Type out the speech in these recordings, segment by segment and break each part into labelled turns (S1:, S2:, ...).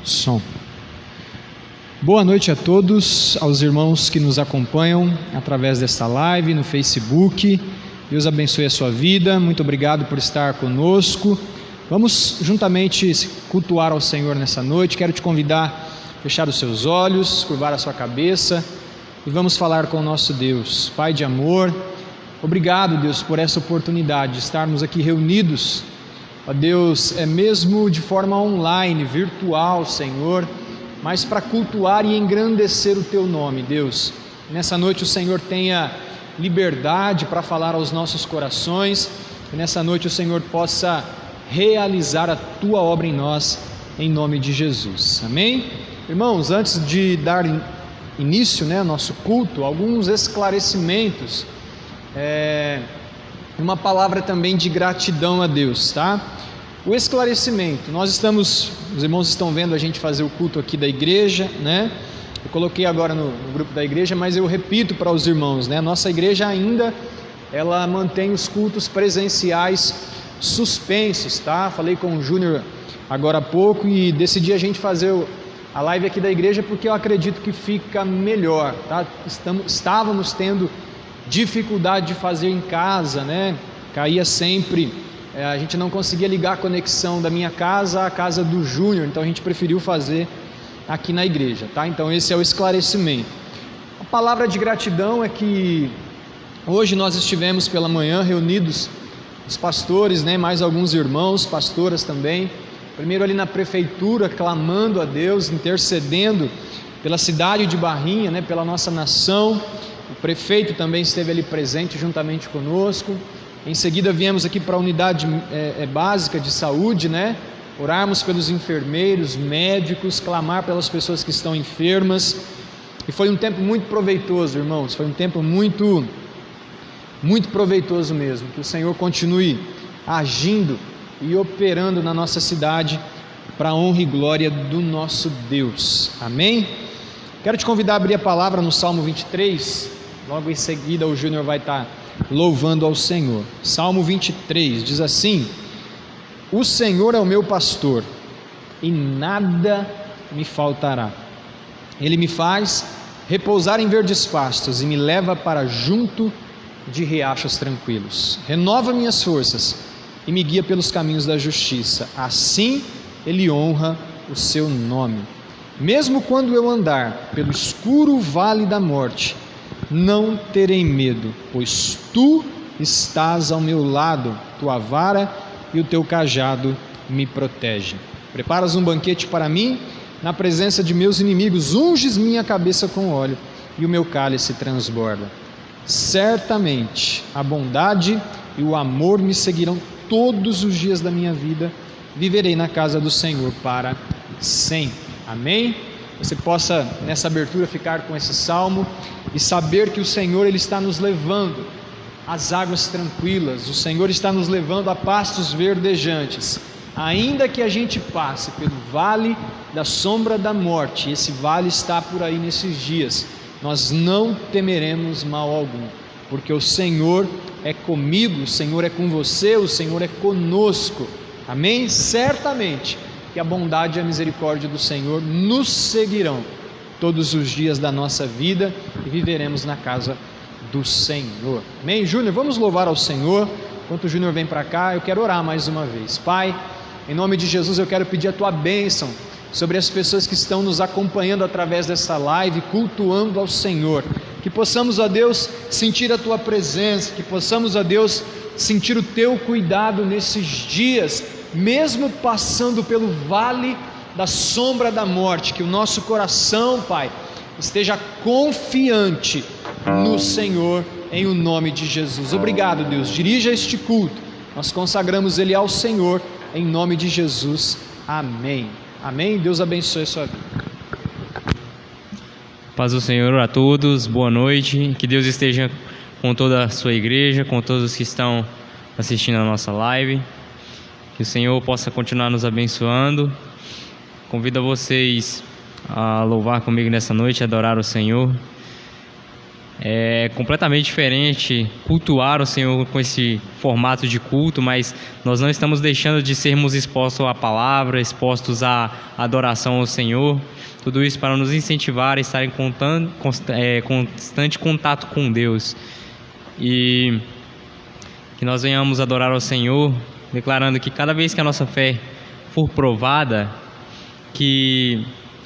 S1: Som. Boa noite a todos, aos irmãos que nos acompanham através desta live no Facebook. Deus abençoe a sua vida. Muito obrigado por estar conosco. Vamos juntamente cultuar ao Senhor nessa noite. Quero te convidar a fechar os seus olhos, curvar a sua cabeça e vamos falar com o nosso Deus. Pai de amor, obrigado, Deus, por essa oportunidade de estarmos aqui reunidos. Ó Deus, é mesmo de forma online, virtual, Senhor, mas para cultuar e engrandecer o Teu nome, Deus. Nessa noite o Senhor tenha liberdade para falar aos nossos corações, e nessa noite o Senhor possa realizar a Tua obra em nós, em nome de Jesus. Amém? Irmãos, antes de dar início, ao nosso culto, alguns esclarecimentos, uma palavra também de gratidão a Deus, tá? O esclarecimento, os irmãos estão vendo a gente fazer o culto aqui da igreja, né? Eu coloquei agora no grupo da igreja, mas eu repito para os irmãos, né? Nossa igreja ainda, ela mantém os cultos presenciais suspensos, tá? Falei com o Júnior agora há pouco e decidi a gente fazer a live aqui da igreja porque eu acredito que fica melhor, tá? Estávamos tendo dificuldade de fazer em casa, né? Caía sempre, a gente não conseguia ligar a conexão da minha casa à casa do Júnior, então a gente preferiu fazer aqui na igreja, tá? Então esse é o esclarecimento. A palavra de gratidão é que hoje nós estivemos pela manhã reunidos, os pastores, né? Mais alguns irmãos, pastoras também, primeiro ali na prefeitura, clamando a Deus, intercedendo pela cidade de Barrinha, né? Pela nossa nação. O prefeito também esteve ali presente juntamente conosco. Em seguida viemos aqui para a unidade básica de saúde, né? Orarmos pelos enfermeiros, médicos, clamar pelas pessoas que estão enfermas. E foi um tempo muito proveitoso, irmãos. Foi um tempo muito proveitoso mesmo. Que o Senhor continue agindo e operando na nossa cidade para a honra e glória do nosso Deus. Amém? Quero te convidar a abrir a palavra no Salmo 23, logo em seguida o Júnior vai estar louvando ao Senhor. Salmo 23 diz assim: O Senhor é o meu pastor e nada me faltará. Ele me faz repousar em verdes pastos e me leva para junto de riachos tranquilos. Renova minhas forças e me guia pelos caminhos da justiça. Assim Ele honra o seu nome. Mesmo quando eu andar pelo escuro vale da morte, não terei medo, pois Tu estás ao meu lado, Tua vara e o Teu cajado me protegem. Preparas um banquete para mim, na presença de meus inimigos, unges minha cabeça com óleo e o meu cálice transborda. Certamente a bondade e o amor me seguirão todos os dias da minha vida, viverei na casa do Senhor para sempre. Amém? Você possa nessa abertura ficar com esse salmo e saber que o Senhor Ele está nos levando às águas tranquilas, o Senhor está nos levando a pastos verdejantes, ainda que a gente passe pelo vale da sombra da morte, esse vale está por aí nesses dias, nós não temeremos mal algum, porque o Senhor é comigo, o Senhor é com você, o Senhor é conosco. Amém? Certamente que a bondade e a misericórdia do Senhor nos seguirão todos os dias da nossa vida e viveremos na casa do Senhor. Amém? Júnior, vamos louvar ao Senhor. Enquanto o Júnior vem para cá, eu quero orar mais uma vez. Pai, em nome de Jesus, eu quero pedir a Tua bênção sobre as pessoas que estão nos acompanhando através dessa live, cultuando ao Senhor. Que possamos, ó Deus, sentir a Tua presença, que possamos, ó Deus, sentir o Teu cuidado nesses dias, mesmo passando pelo vale da sombra da morte, que o nosso coração, Pai, esteja confiante no Senhor, em o nome de Jesus. Obrigado, Deus, dirija este culto, nós consagramos ele ao Senhor, em nome de Jesus, amém. Amém, Deus abençoe a sua vida.
S2: Paz do Senhor a todos, boa noite, que Deus esteja com toda a sua igreja, com todos os que estão assistindo a nossa live, que o Senhor possa continuar nos abençoando. Convido a vocês a louvar comigo nessa noite, adorar o Senhor. É completamente diferente cultuar o Senhor com esse formato de culto, mas nós não estamos deixando de sermos expostos à palavra, expostos à adoração ao Senhor. Tudo isso para nos incentivar a estar em constante contato com Deus. E que nós venhamos adorar ao Senhor, declarando que cada vez que a nossa fé for provada, que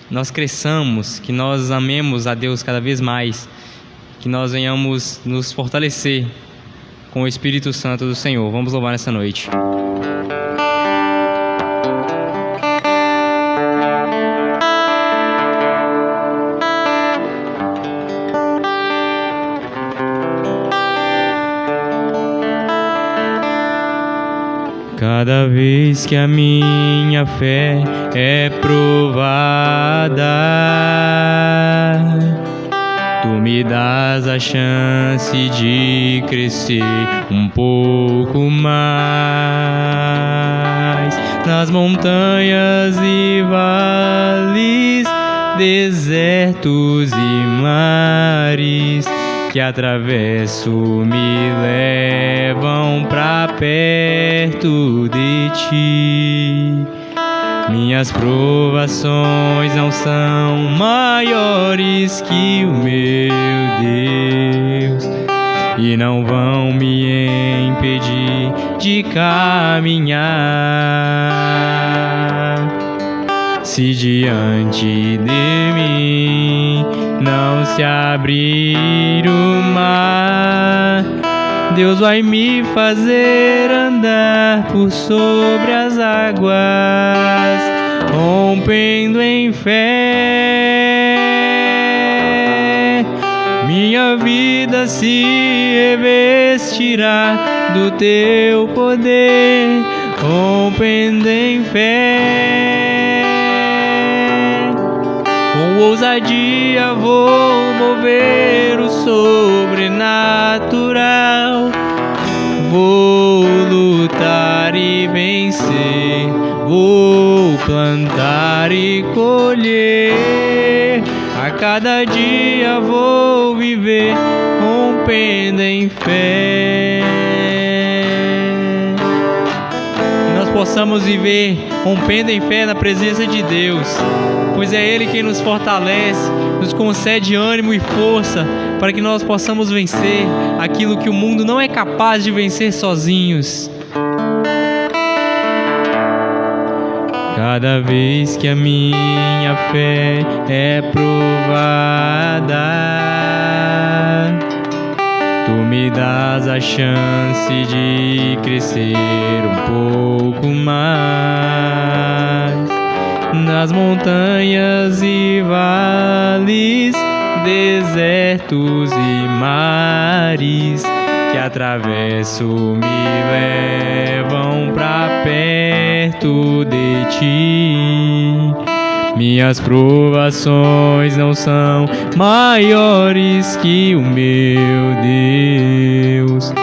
S2: nós cresçamos, que nós amemos a Deus cada vez mais, que nós venhamos nos fortalecer com o Espírito Santo do Senhor. Vamos louvar nessa noite. Cada vez que a minha fé é provada, Tu me dás a chance de crescer um pouco mais nas montanhas e vales, desertos e mares que atravesso me levam pra perto de Ti. Minhas provações não são maiores que o meu Deus e não vão me impedir de caminhar. Se diante de mim não se abrir o mar, Deus vai me fazer andar por sobre as águas, rompendo em fé. Minha vida se revestirá do Teu poder, rompendo em fé. Com ousadia vou mover o sobrenatural, vou lutar e vencer, vou plantar e colher. A cada dia vou viver rompendo em fé. Que nós possamos viver rompendo em fé na presença de Deus, pois é Ele quem nos fortalece, nos concede ânimo e força para que nós possamos vencer aquilo que o mundo não é capaz de vencer sozinhos. Cada vez que a minha fé é provada, Tu me dás a chance de crescer um pouco mais nas montanhas e vales, desertos e mares que atravesso me levam pra perto de Ti. Minhas provações não são maiores que o meu Deus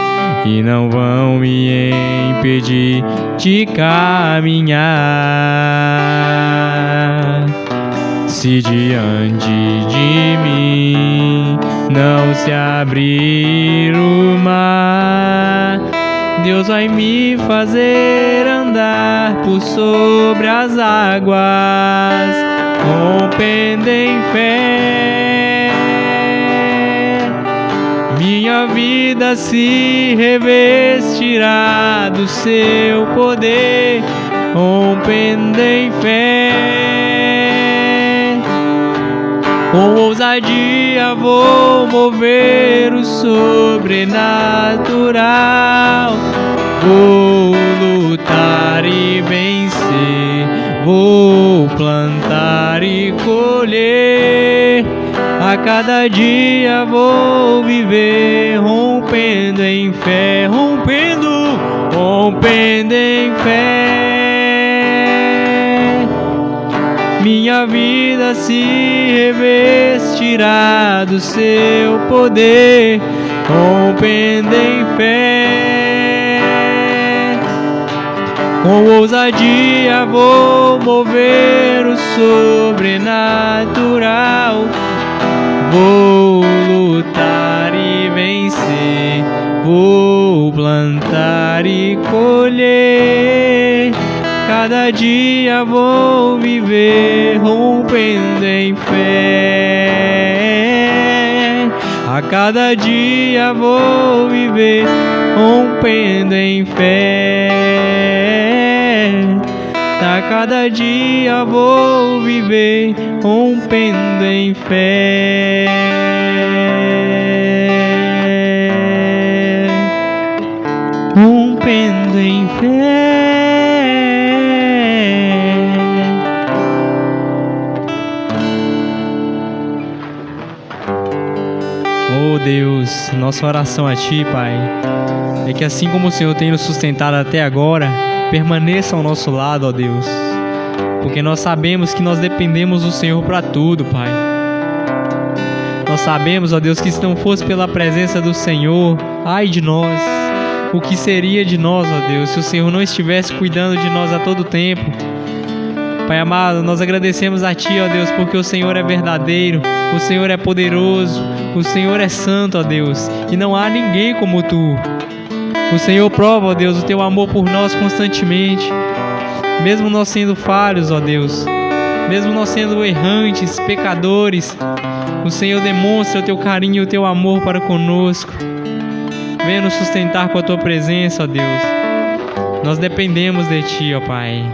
S2: e não vão me impedir de caminhar. Se diante de mim não se abrir o mar, Deus vai me fazer andar por sobre as águas, rompendo em fé. Minha vida se revestirá do Seu poder, rompendo em fé. Com ousadia vou mover o sobrenatural, vou lutar e vencer, vou plantar e colher. A cada dia vou viver rompendo em fé, rompendo em fé. Minha vida se revestirá do Seu poder, rompendo em fé. Com ousadia vou mover o sobrenatural, Vou lutar e vencer, vou plantar e colher. Cada dia vou viver rompendo em fé. A cada dia vou viver rompendo em fé. A cada dia vou viver rompendo em fé. Rompendo em fé. Oh Deus, nossa oração a Ti, Pai, é que assim como o Senhor tem nos sustentado até agora, permaneça ao nosso lado, ó Deus, porque nós sabemos que nós dependemos do Senhor para tudo, Pai. Nós sabemos, ó Deus, que se não fosse pela presença do Senhor, ai de nós, o que seria de nós, ó Deus, se o Senhor não estivesse cuidando de nós a todo tempo. Pai amado, nós agradecemos a Ti, ó Deus, porque o Senhor é verdadeiro, o Senhor é poderoso, o Senhor é santo, ó Deus, e não há ninguém como Tu. O Senhor prova, ó Deus, o Teu amor por nós constantemente, mesmo nós sendo falhos, ó Deus, mesmo nós sendo errantes, pecadores, o Senhor demonstra o Teu carinho e o Teu amor para conosco. Venha nos sustentar com a Tua presença, ó Deus. Nós dependemos de Ti, ó Pai.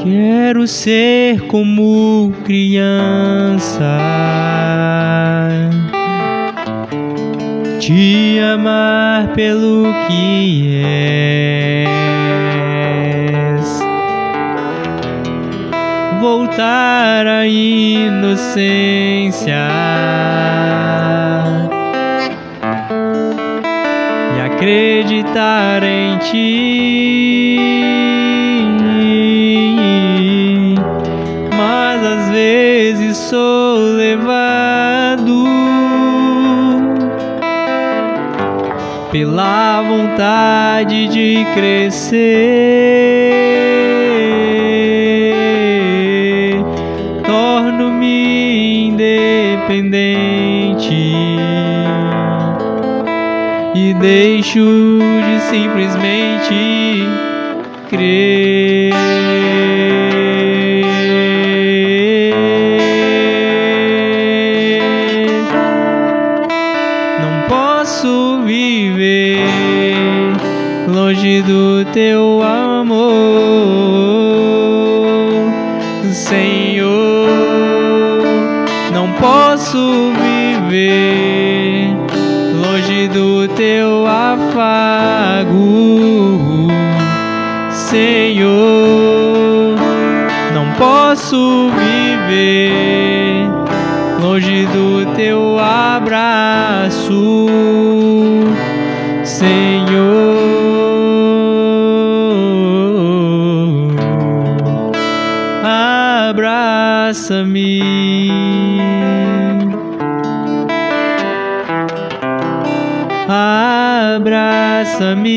S2: Quero ser como criança, Te amar pelo que és, voltar à inocência e acreditar em Ti. Às vezes sou levado pela vontade de crescer, torno-me independente e deixo de simplesmente crer. Longe do Teu amor, Senhor, não posso viver longe do Teu afago, Senhor, não posso viver longe do Teu abraço, Senhor. Abraça-me, abraça-me,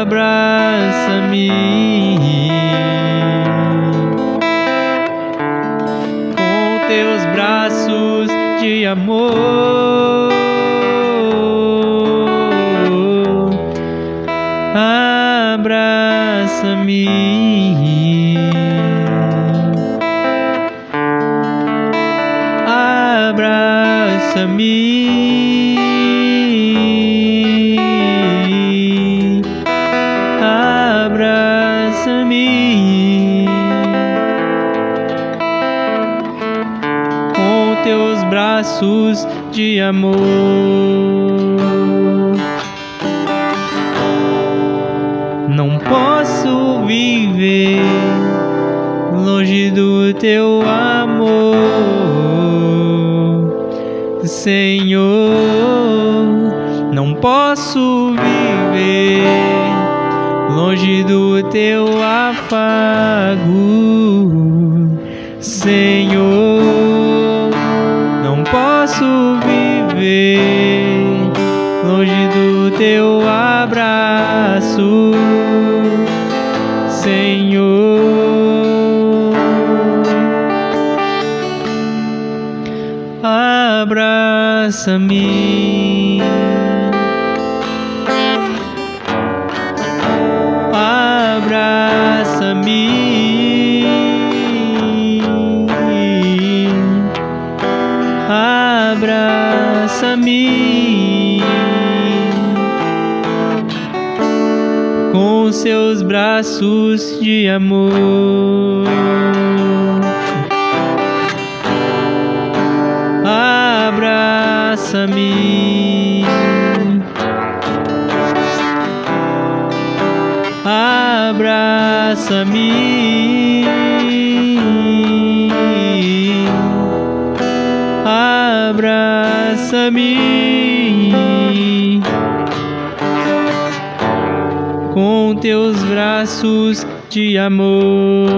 S2: abraça-me com Teus braços de amor. Abraça-me, abraça-me, abraça-me com Teus braços de amor. Não posso viver longe do Teu amor, Senhor. Não posso viver longe do Teu afago, Senhor. Não posso viver longe do Teu abraça-me. Abraça-me com seus braços de amor. Abraça-me. Abraça-me. Abraça-me com teus braços de amor.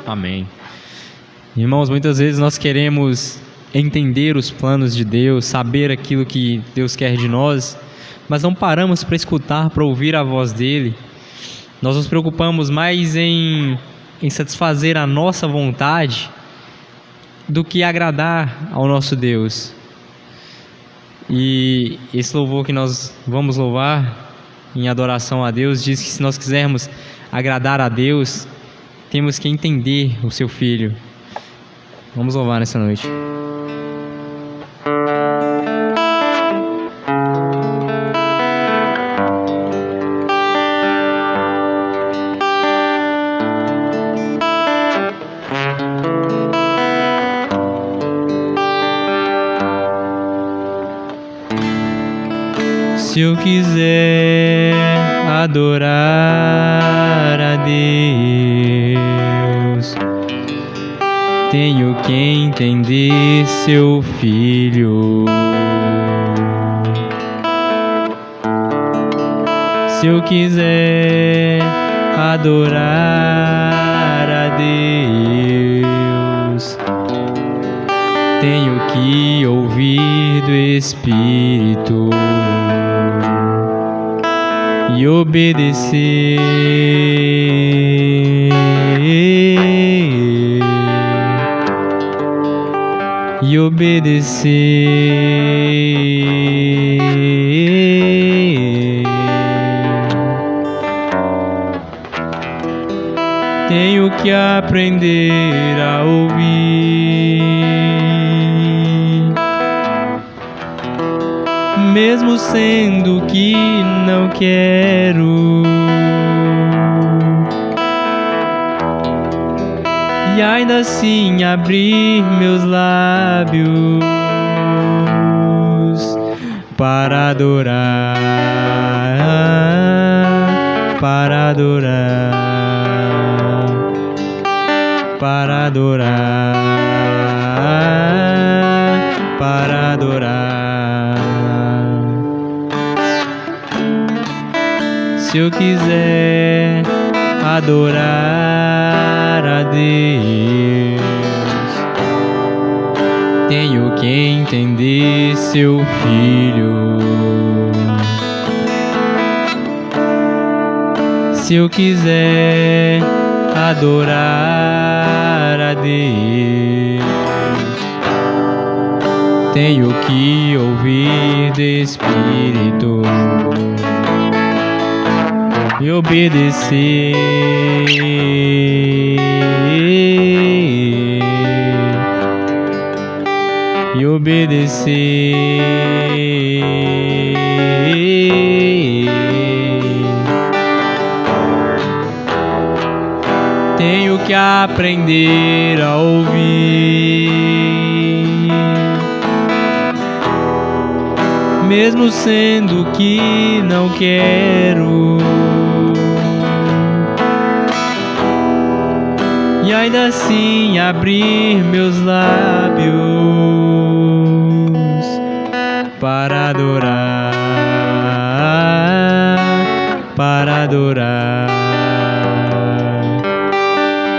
S2: Amém. Irmãos, muitas vezes nós queremos entender os planos de Deus, saber aquilo que Deus quer de nós, mas não paramos para escutar, para ouvir a voz dele. Nós nos preocupamos mais em satisfazer a nossa vontade do que agradar ao nosso Deus. E esse louvor que nós vamos louvar em adoração a Deus diz que se nós quisermos agradar a Deus, temos que entender o seu Filho. Vamos louvar nessa noite. Se eu quiser adorar a Deus, tenho que entender seu Filho. Se eu quiser adorar a Deus, tenho que ouvir do Espírito e obedecer. E obedecer. Tenho que aprender a ouvir, mesmo sendo que não quero, e ainda assim abrir meus lábios para adorar, para adorar, para adorar, para adorar. Se eu quiser adorar a Deus, tenho que entender seu Filho. Se eu quiser adorar a Deus, tenho que ouvir do Espírito e obedecer. E obedecer. Tenho que aprender a ouvir, mesmo sendo que não quero, e ainda assim abrir meus lábios para adorar, para adorar,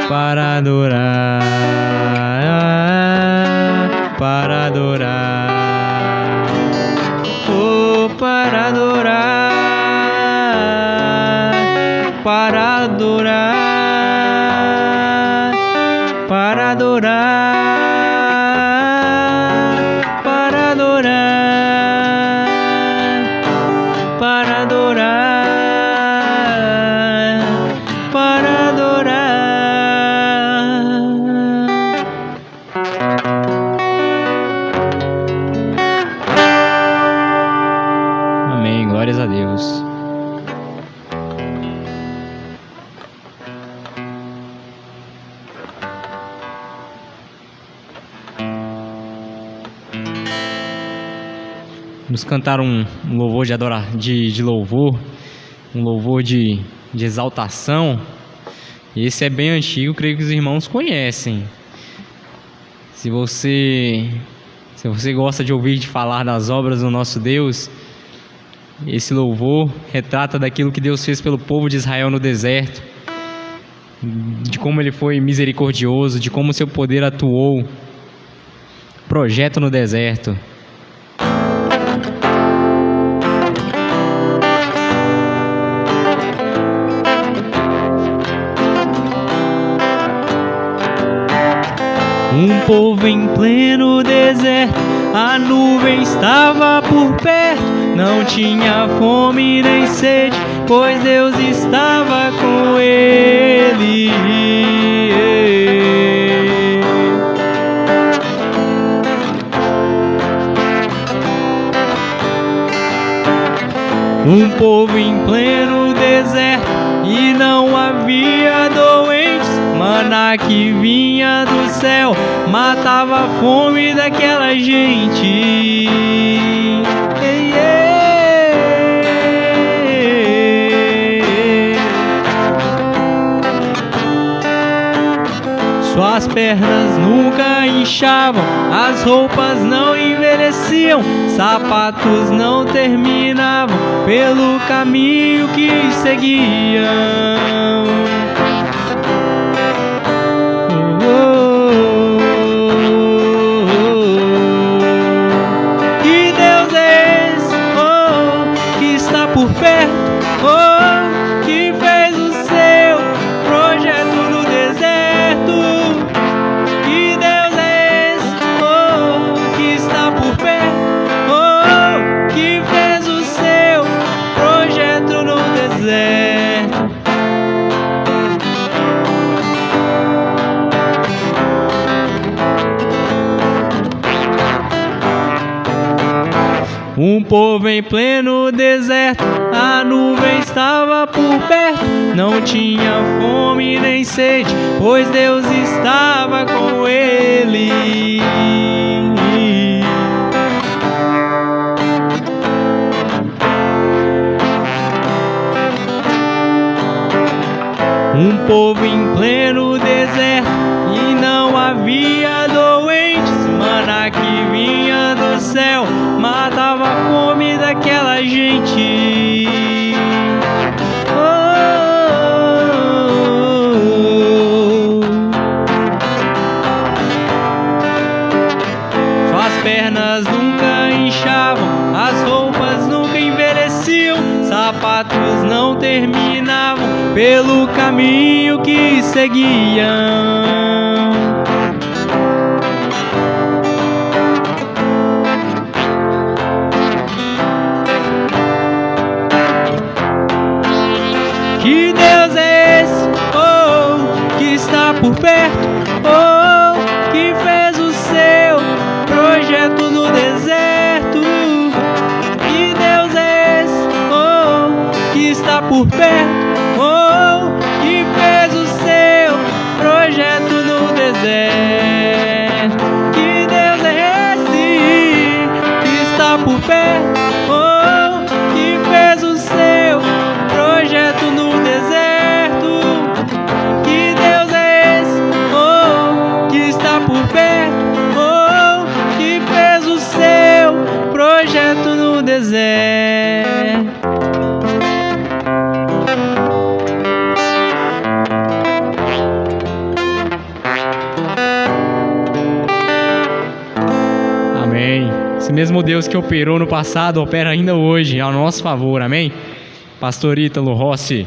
S2: para adorar, para adorar, oh, para adorar, para adorar. Glórias a Deus. Vamos cantar um louvor de louvor, um louvor de exaltação. Esse é bem antigo, creio que os irmãos conhecem. Se você gosta de ouvir falar das obras do nosso Deus, esse louvor retrata daquilo que Deus fez pelo povo de Israel no deserto, de como Ele foi misericordioso, de como o seu poder atuou. Projeto no deserto. Um povo em pleno deserto, a nuvem estava por perto, não tinha fome nem sede, pois Deus estava com ele. Um povo em pleno deserto e não havia doentes, maná que vinha do céu matava a fome daquela gente. Suas pernas nunca inchavam, as roupas não envelheciam, sapatos não terminavam pelo caminho que seguiam. Que Deus é esse, que está por perto, que fez o seu projeto no deserto. Que Deus é esse, que está por perto, que fez o seu projeto no deserto. Um povo em pleno deserto, a nuvem estava por perto, não tinha fome nem sede, pois Deus estava com ele. Um povo em pleno deserto e não havia doentes, maná que vinha do céu matava a fome daquela gente. Suas pernas nunca inchavam, as roupas nunca envelheciam, sapatos não terminavam pelo caminho que seguiam. Que Deus é esse, que está por perto, que fez o seu projeto no deserto. Que Deus é esse, que está por perto, que fez o seu projeto no deserto. Que Deus é esse, que está por perto, que fez o seu projeto no deserto. Que Deus é esse, que está por perto, que fez o seu projeto no deserto. Amém. Esse mesmo Deus que operou no passado, opera ainda hoje, ao nosso favor, amém? Pastor Ítalo Rossi.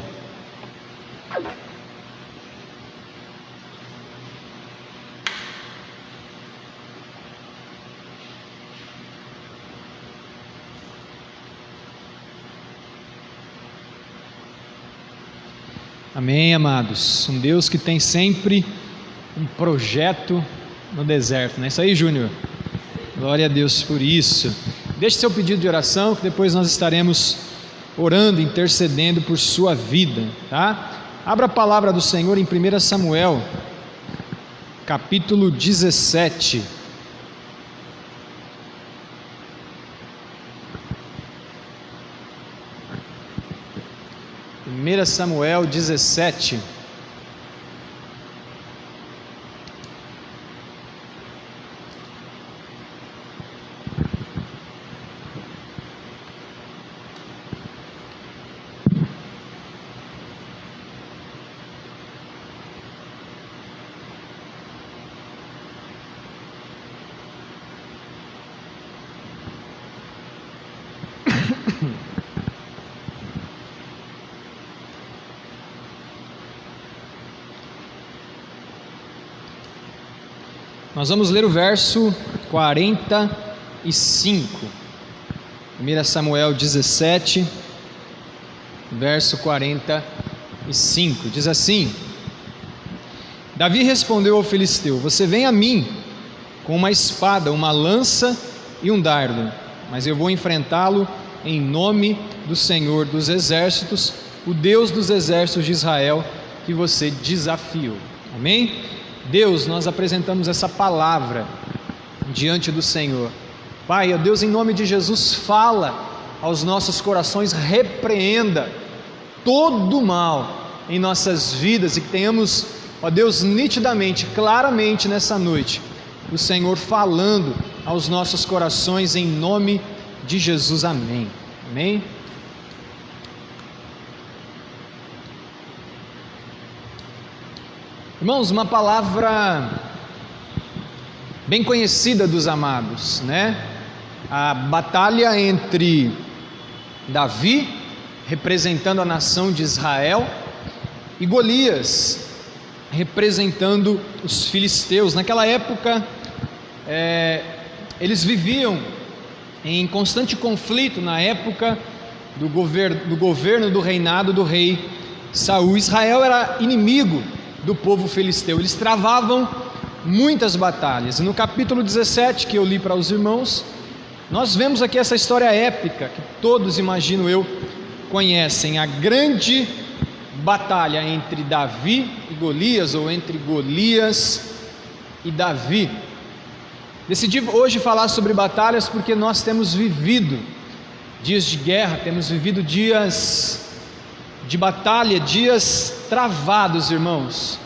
S1: Amém, amados. Um Deus que tem sempre um projeto no deserto, não é isso aí, Júnior? Glória a Deus por isso. Deixe seu pedido de oração, que depois nós estaremos orando, intercedendo por sua vida, tá? Abra a palavra do Senhor em 1 Samuel, capítulo 17. 1 Samuel 17. Nós vamos ler o verso 45, 1 Samuel 17, verso 45, diz assim: Davi respondeu ao filisteu: Você vem a mim com uma espada, uma lança e um dardo, mas eu vou enfrentá-lo em nome do Senhor dos exércitos, o Deus dos exércitos de Israel, que você desafiou. Amém? Deus, nós apresentamos essa palavra diante do Senhor. Pai, ó Deus, em nome de Jesus, fala aos nossos corações, repreenda todo o mal em nossas vidas e que tenhamos, ó Deus, nitidamente, claramente nessa noite, o Senhor falando aos nossos corações em nome de Jesus. Amém. Amém. Irmãos, uma palavra bem conhecida dos amados, né? A batalha entre Davi, representando a nação de Israel, e Golias, representando os filisteus. Naquela época, eles viviam em constante conflito na época do governo do reinado do rei Saul. Israel era inimigo do povo filisteu, eles travavam muitas batalhas. No capítulo 17 que eu li para os irmãos, nós vemos aqui essa história épica que todos, imagino eu, conhecem, a grande batalha entre Davi e Golias, ou entre Golias e Davi. Decidi hoje falar sobre batalhas porque nós temos vivido dias de guerra, temos vivido dias de batalha, dias travados, irmãos,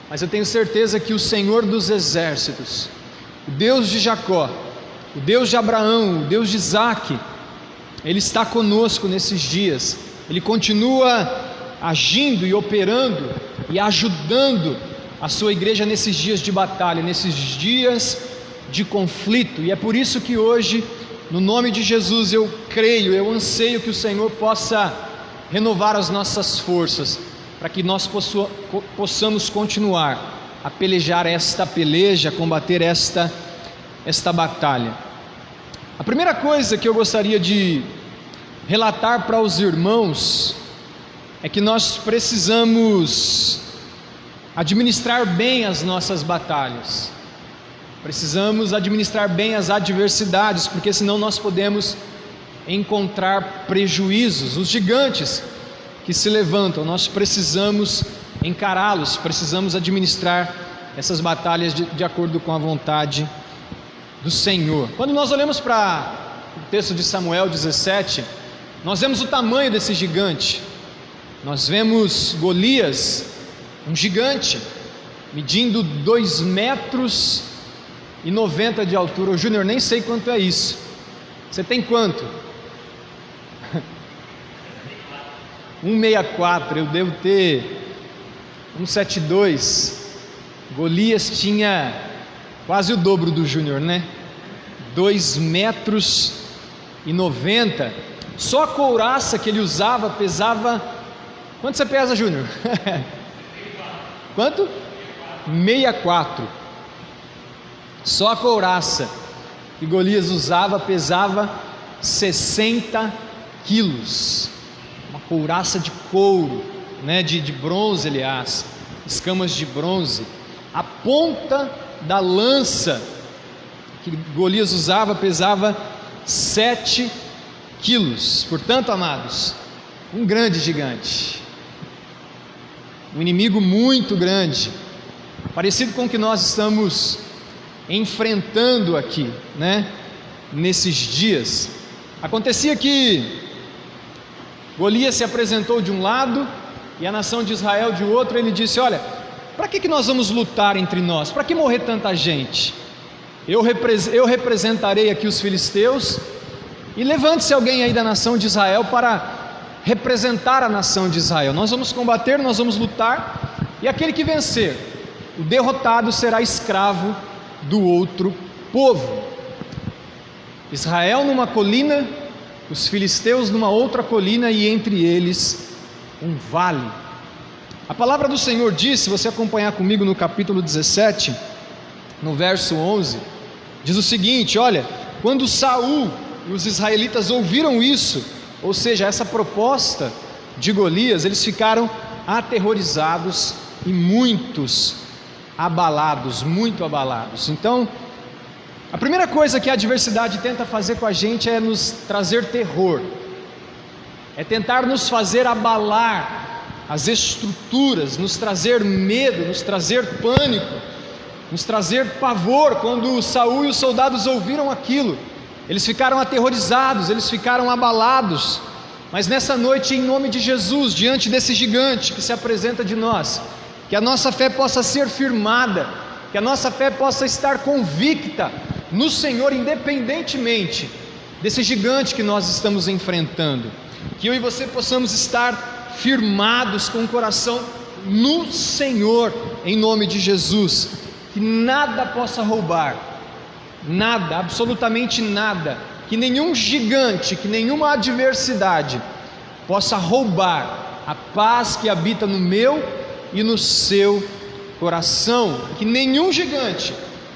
S1: mas eu tenho certeza que o Senhor dos exércitos, o Deus de Jacó, o Deus de Abraão, o Deus de Isaque, Ele está conosco nesses dias. Ele continua agindo e operando e ajudando a sua igreja nesses dias de batalha, nesses dias de conflito, e é por isso que hoje, no nome de Jesus, eu creio, eu anseio que o Senhor possa renovar as nossas forças, para que nós possamos continuar a pelejar esta peleja, combater esta batalha. A primeira coisa que eu gostaria de relatar para os irmãos é que nós precisamos administrar bem as nossas batalhas, precisamos administrar bem as adversidades, porque senão nós podemos encontrar prejuízos. Os gigantes que se levantam, nós precisamos encará-los, precisamos administrar essas batalhas de acordo com a vontade do Senhor. Quando nós olhamos para o texto de Samuel 17, nós vemos o tamanho desse gigante. Nós vemos Golias, um gigante, medindo 2,90 metros de altura. Ô Júnior, nem sei quanto é isso. Você tem quanto? 1,64, eu devo ter 1,72. Golias tinha quase o dobro do Júnior, né? 2,90 metros. Só a couraça que ele usava pesava... Quanto você pesa, Júnior? Quanto? 64. Só a couraça que Golias usava pesava 60 quilos. Uma couraça de couro, né, de bronze, aliás, escamas de bronze. A ponta da lança que Golias usava pesava 7 quilos. Portanto, amados, um grande gigante, um inimigo muito grande, parecido com o que nós estamos enfrentando aqui, né? Nesses dias. Acontecia que Golias se apresentou de um lado e a nação de Israel de outro. Ele disse: olha, para que nós vamos lutar entre nós? Para que morrer tanta gente? Eu representarei aqui os filisteus, e levante-se alguém aí da nação de Israel para representar a nação de Israel. Nós vamos combater, nós vamos lutar, e aquele que vencer, o derrotado, será escravo do outro povo. Israel numa colina, os filisteus numa outra colina, e entre eles um vale. A palavra do Senhor diz, se você acompanhar comigo no capítulo 17, no verso 11, diz o seguinte: olha, quando Saul e os israelitas ouviram isso, ou seja, essa proposta de Golias, eles ficaram aterrorizados e muitos abalados, muito abalados. Então, a primeira coisa que a adversidade tenta fazer com a gente é nos trazer terror, é tentar nos fazer abalar as estruturas, nos trazer medo, nos trazer pânico, nos trazer pavor. Quando Saul e os soldados ouviram aquilo, eles ficaram aterrorizados, eles ficaram abalados. Mas nessa noite, em nome de Jesus, diante desse gigante que se apresenta de nós, que a nossa fé possa ser firmada, que a nossa fé possa estar convicta no Senhor, independentemente desse gigante que nós estamos enfrentando. Que eu e você possamos estar firmados com o coração no Senhor, em nome de Jesus. Que nada possa roubar, nada, absolutamente nada, que nenhum gigante, que nenhuma adversidade possa roubar a paz que habita no meu e no seu coração. Que nenhum gigante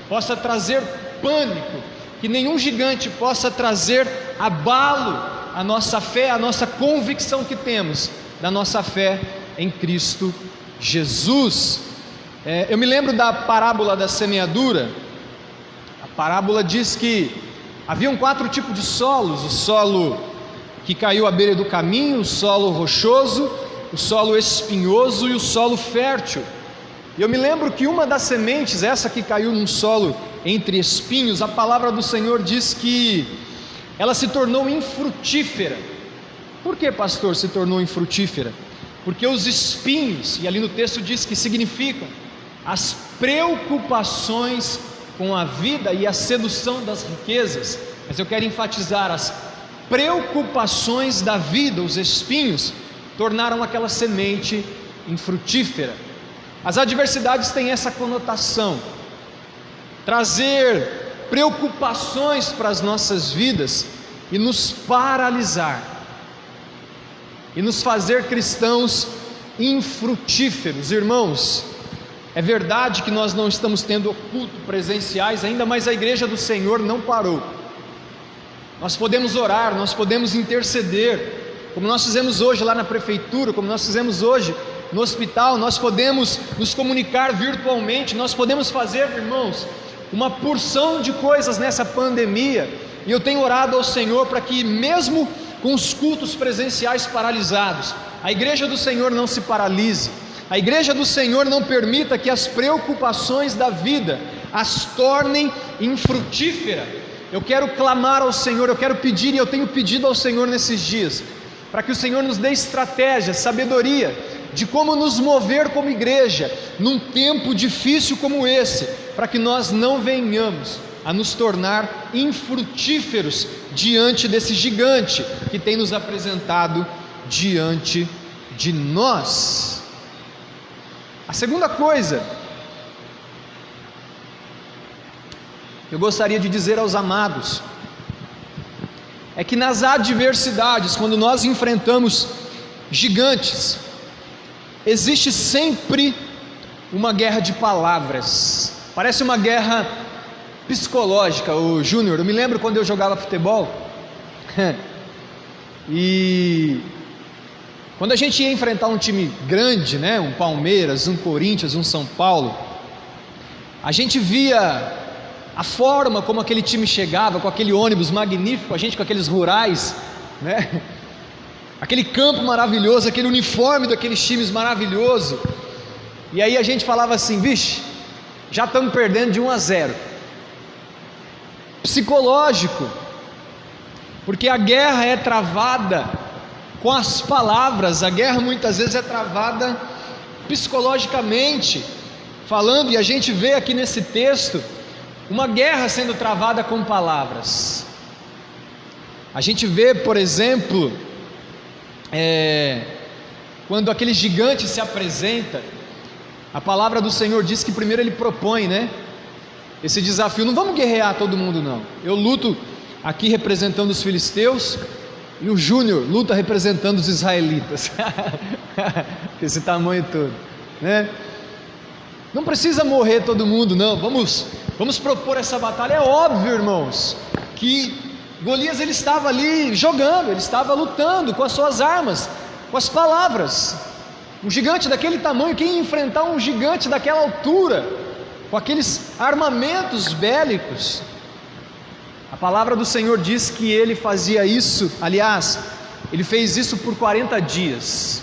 S1: possa trazer pânico, que nenhum gigante possa trazer abalo à nossa fé, à nossa convicção que temos da nossa fé em Cristo Jesus. Eu me lembro da parábola da semeadura. A parábola diz que haviam 4 tipos de solos: o solo que caiu à beira do caminho, o solo rochoso, o solo espinhoso e o solo fértil. E eu me lembro que uma das sementes, essa que caiu num solo entre espinhos, a palavra do Senhor diz que ela se tornou infrutífera. Por que, pastor, se tornou infrutífera? Porque os espinhos, e ali no texto diz que significam as preocupações com a vida e a sedução das riquezas, mas eu quero enfatizar: as preocupações da vida, os espinhos, tornaram aquela semente infrutífera. As adversidades têm essa conotação, trazer preocupações para as nossas vidas e nos paralisar, e nos fazer cristãos infrutíferos. Irmãos, é verdade que nós não estamos tendo culto presenciais ainda, mas a igreja do Senhor não parou. Nós podemos orar, nós podemos interceder, como nós fizemos hoje lá na prefeitura, como nós fizemos hoje no hospital. Nós podemos nos comunicar virtualmente, nós podemos fazer, irmãos, uma porção de coisas nessa pandemia. E eu tenho orado ao Senhor para que, mesmo com os cultos presenciais paralisados, a igreja do Senhor não se paralise. A igreja do Senhor não permita que as preocupações da vida as tornem infrutífera. Eu quero clamar ao Senhor, eu quero pedir, e eu tenho pedido ao Senhor nesses dias, para que o Senhor nos dê estratégia, sabedoria, de como nos mover como igreja, num tempo difícil como esse, para que nós não venhamos a nos tornar infrutíferos diante desse gigante que tem nos apresentado diante de nós. A segunda coisa que eu gostaria de dizer aos amados é que nas adversidades, quando nós enfrentamos gigantes, existe sempre uma guerra de palavras. Parece uma guerra psicológica. O Júnior, eu me lembro quando eu jogava futebol e quando a gente ia enfrentar um time grande, né, um Palmeiras, um Corinthians, um São Paulo, a gente via a forma como aquele time chegava, com aquele ônibus magnífico, a gente com aqueles rurais, né? aquele campo maravilhoso, aquele uniforme daqueles times maravilhoso. E aí a gente falava assim: vixe, já estamos perdendo de 1-0. Psicológico, porque a guerra é travada com as palavras, a guerra muitas vezes é travada psicologicamente falando, e a gente vê aqui nesse texto uma guerra sendo travada com palavras. A gente vê, por exemplo, quando aquele gigante se apresenta, a palavra do Senhor diz que primeiro ele propõe, né, esse desafio: não vamos guerrear todo mundo não, eu luto aqui representando os filisteus, e o Júnior luta representando os israelitas, esse tamanho todo, né? Não precisa morrer todo mundo não, vamos propor essa batalha. É óbvio, irmãos, que Golias ele estava ali jogando, ele estava lutando com as suas armas, com as palavras. Um gigante daquele tamanho, quem ia enfrentar um gigante daquela altura, com aqueles armamentos bélicos? A palavra do Senhor diz que ele fazia isso, aliás, ele fez isso por 40 dias.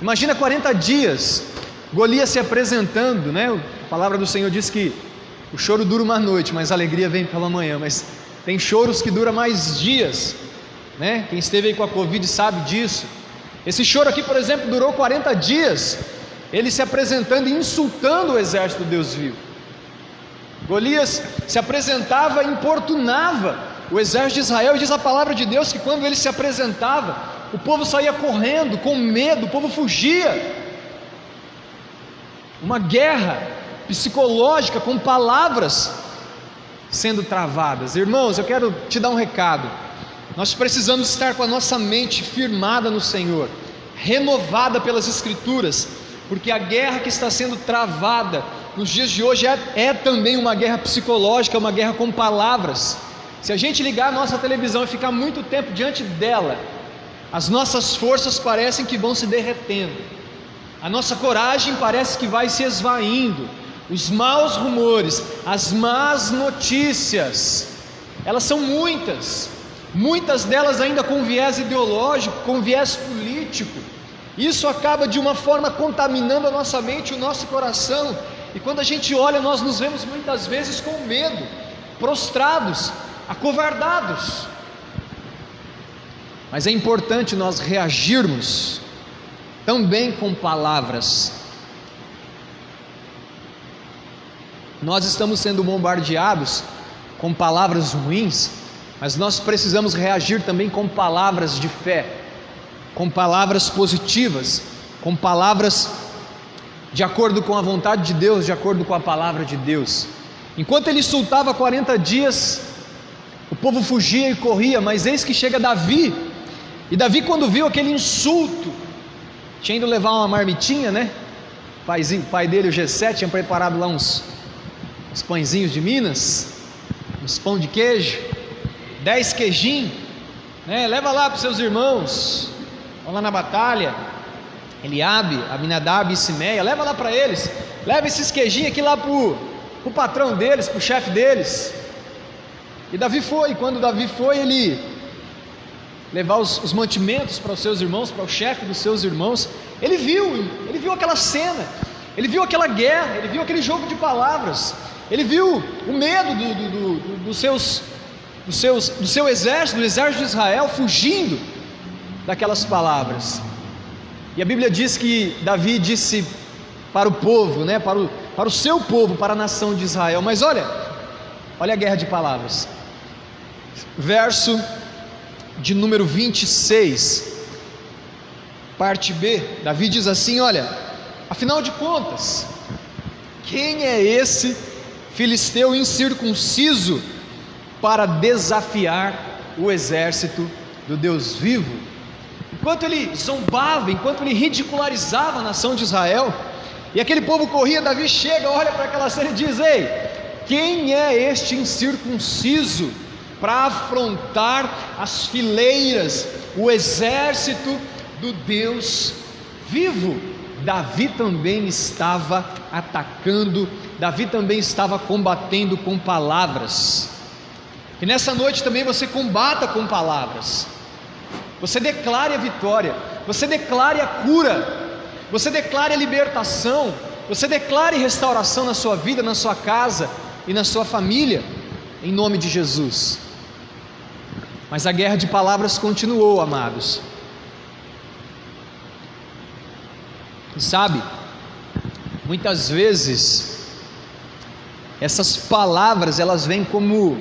S1: Imagina 40 dias, Golias se apresentando, né? A palavra do Senhor diz que o choro dura uma noite, mas a alegria vem pela manhã. Mas tem choros que duram mais dias, né? Quem esteve aí com a Covid sabe disso. Esse choro aqui, por exemplo, durou 40 dias, ele se apresentando e insultando o exército do Deus vivo. Golias se apresentava e importunava o exército de Israel, e diz a palavra de Deus que quando ele se apresentava, o povo saía correndo, com medo, o povo fugia. Uma guerra psicológica com palavras sendo travadas. Irmãos, eu quero te dar um recado: nós precisamos estar com a nossa mente firmada no Senhor, renovada pelas Escrituras, porque a guerra que está sendo travada nos dias de hoje é também uma guerra psicológica, uma guerra com palavras. Se a gente ligar a nossa televisão e ficar muito tempo diante dela, as nossas forças parecem que vão se derretendo, a nossa coragem parece que vai se esvaindo. Os maus rumores, as más notícias, elas são muitas delas ainda com viés ideológico, com viés político. Isso acaba de uma forma contaminando a nossa mente, o nosso coração, e quando a gente olha, nós nos vemos muitas vezes com medo, prostrados, acovardados. Mas é importante nós reagirmos também com palavras. Nós estamos sendo bombardeados com palavras ruins, mas nós precisamos reagir também com palavras de fé, com palavras positivas, com palavras de acordo com a vontade de Deus, de acordo com a palavra de Deus. Enquanto ele insultava 40 dias, o povo fugia e corria, mas eis que chega Davi, e Davi, quando viu aquele insulto, tinha ido levar uma marmitinha, né? O pai dele, o G7, tinha preparado lá uns pãezinhos de Minas, uns pão de queijo, 10 queijinhos, né? Leva lá para os seus irmãos, vão lá na batalha, Eliabe, Abinadab e Simeia, leva lá para eles, leva esses queijinhos aqui lá para o patrão deles, para o chefe deles. E Davi foi, quando Davi foi, ele levar os mantimentos para os seus irmãos, para o chefe dos seus irmãos, ele viu aquela cena, ele viu aquela guerra, ele viu aquele jogo de palavras, ele viu o medo do seu exército, do exército de Israel, fugindo daquelas palavras. E a Bíblia diz que Davi disse para o povo, né, para o seu povo, para a nação de Israel, mas olha a guerra de palavras, verso de número 26, parte B, Davi diz assim: olha, afinal de contas, quem é esse filisteu incircunciso para desafiar o exército do Deus vivo? Enquanto ele zombava, enquanto ele ridicularizava a nação de Israel, e aquele povo corria, Davi chega, olha para aquela cena e diz: ei, quem é este incircunciso para afrontar as fileiras, o exército do Deus vivo? Davi também estava atacando, Davi também estava combatendo com palavras. E nessa noite também você combata com palavras. você declare a vitória, você declare a cura, você declare a libertação, você declare restauração na sua vida, na sua casa e na sua família, em nome de Jesus. Mas a guerra de palavras continuou, amados. E sabe, muitas vezes essas palavras, elas vêm como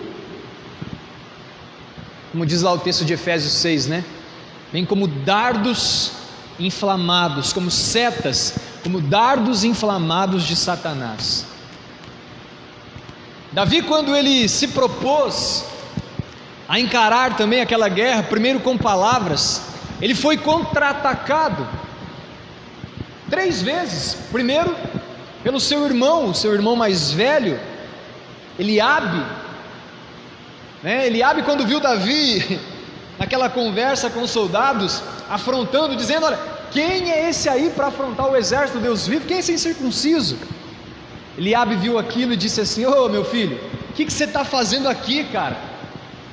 S1: diz lá o texto de Efésios 6, né? Vêm como dardos inflamados, como setas, como dardos inflamados de Satanás. Davi, quando ele se propôs a encarar também aquela guerra, primeiro com palavras, ele foi contra-atacado 3 vezes. Primeiro pelo seu irmão, o seu irmão mais velho, Eliabe, né? Eliabe, quando viu Davi naquela conversa com os soldados, afrontando, dizendo: olha, quem é esse aí para afrontar o exército do Deus vivo? Quem é esse incircunciso? Eliabe viu aquilo e disse assim: ô meu filho, o que você está fazendo aqui, cara?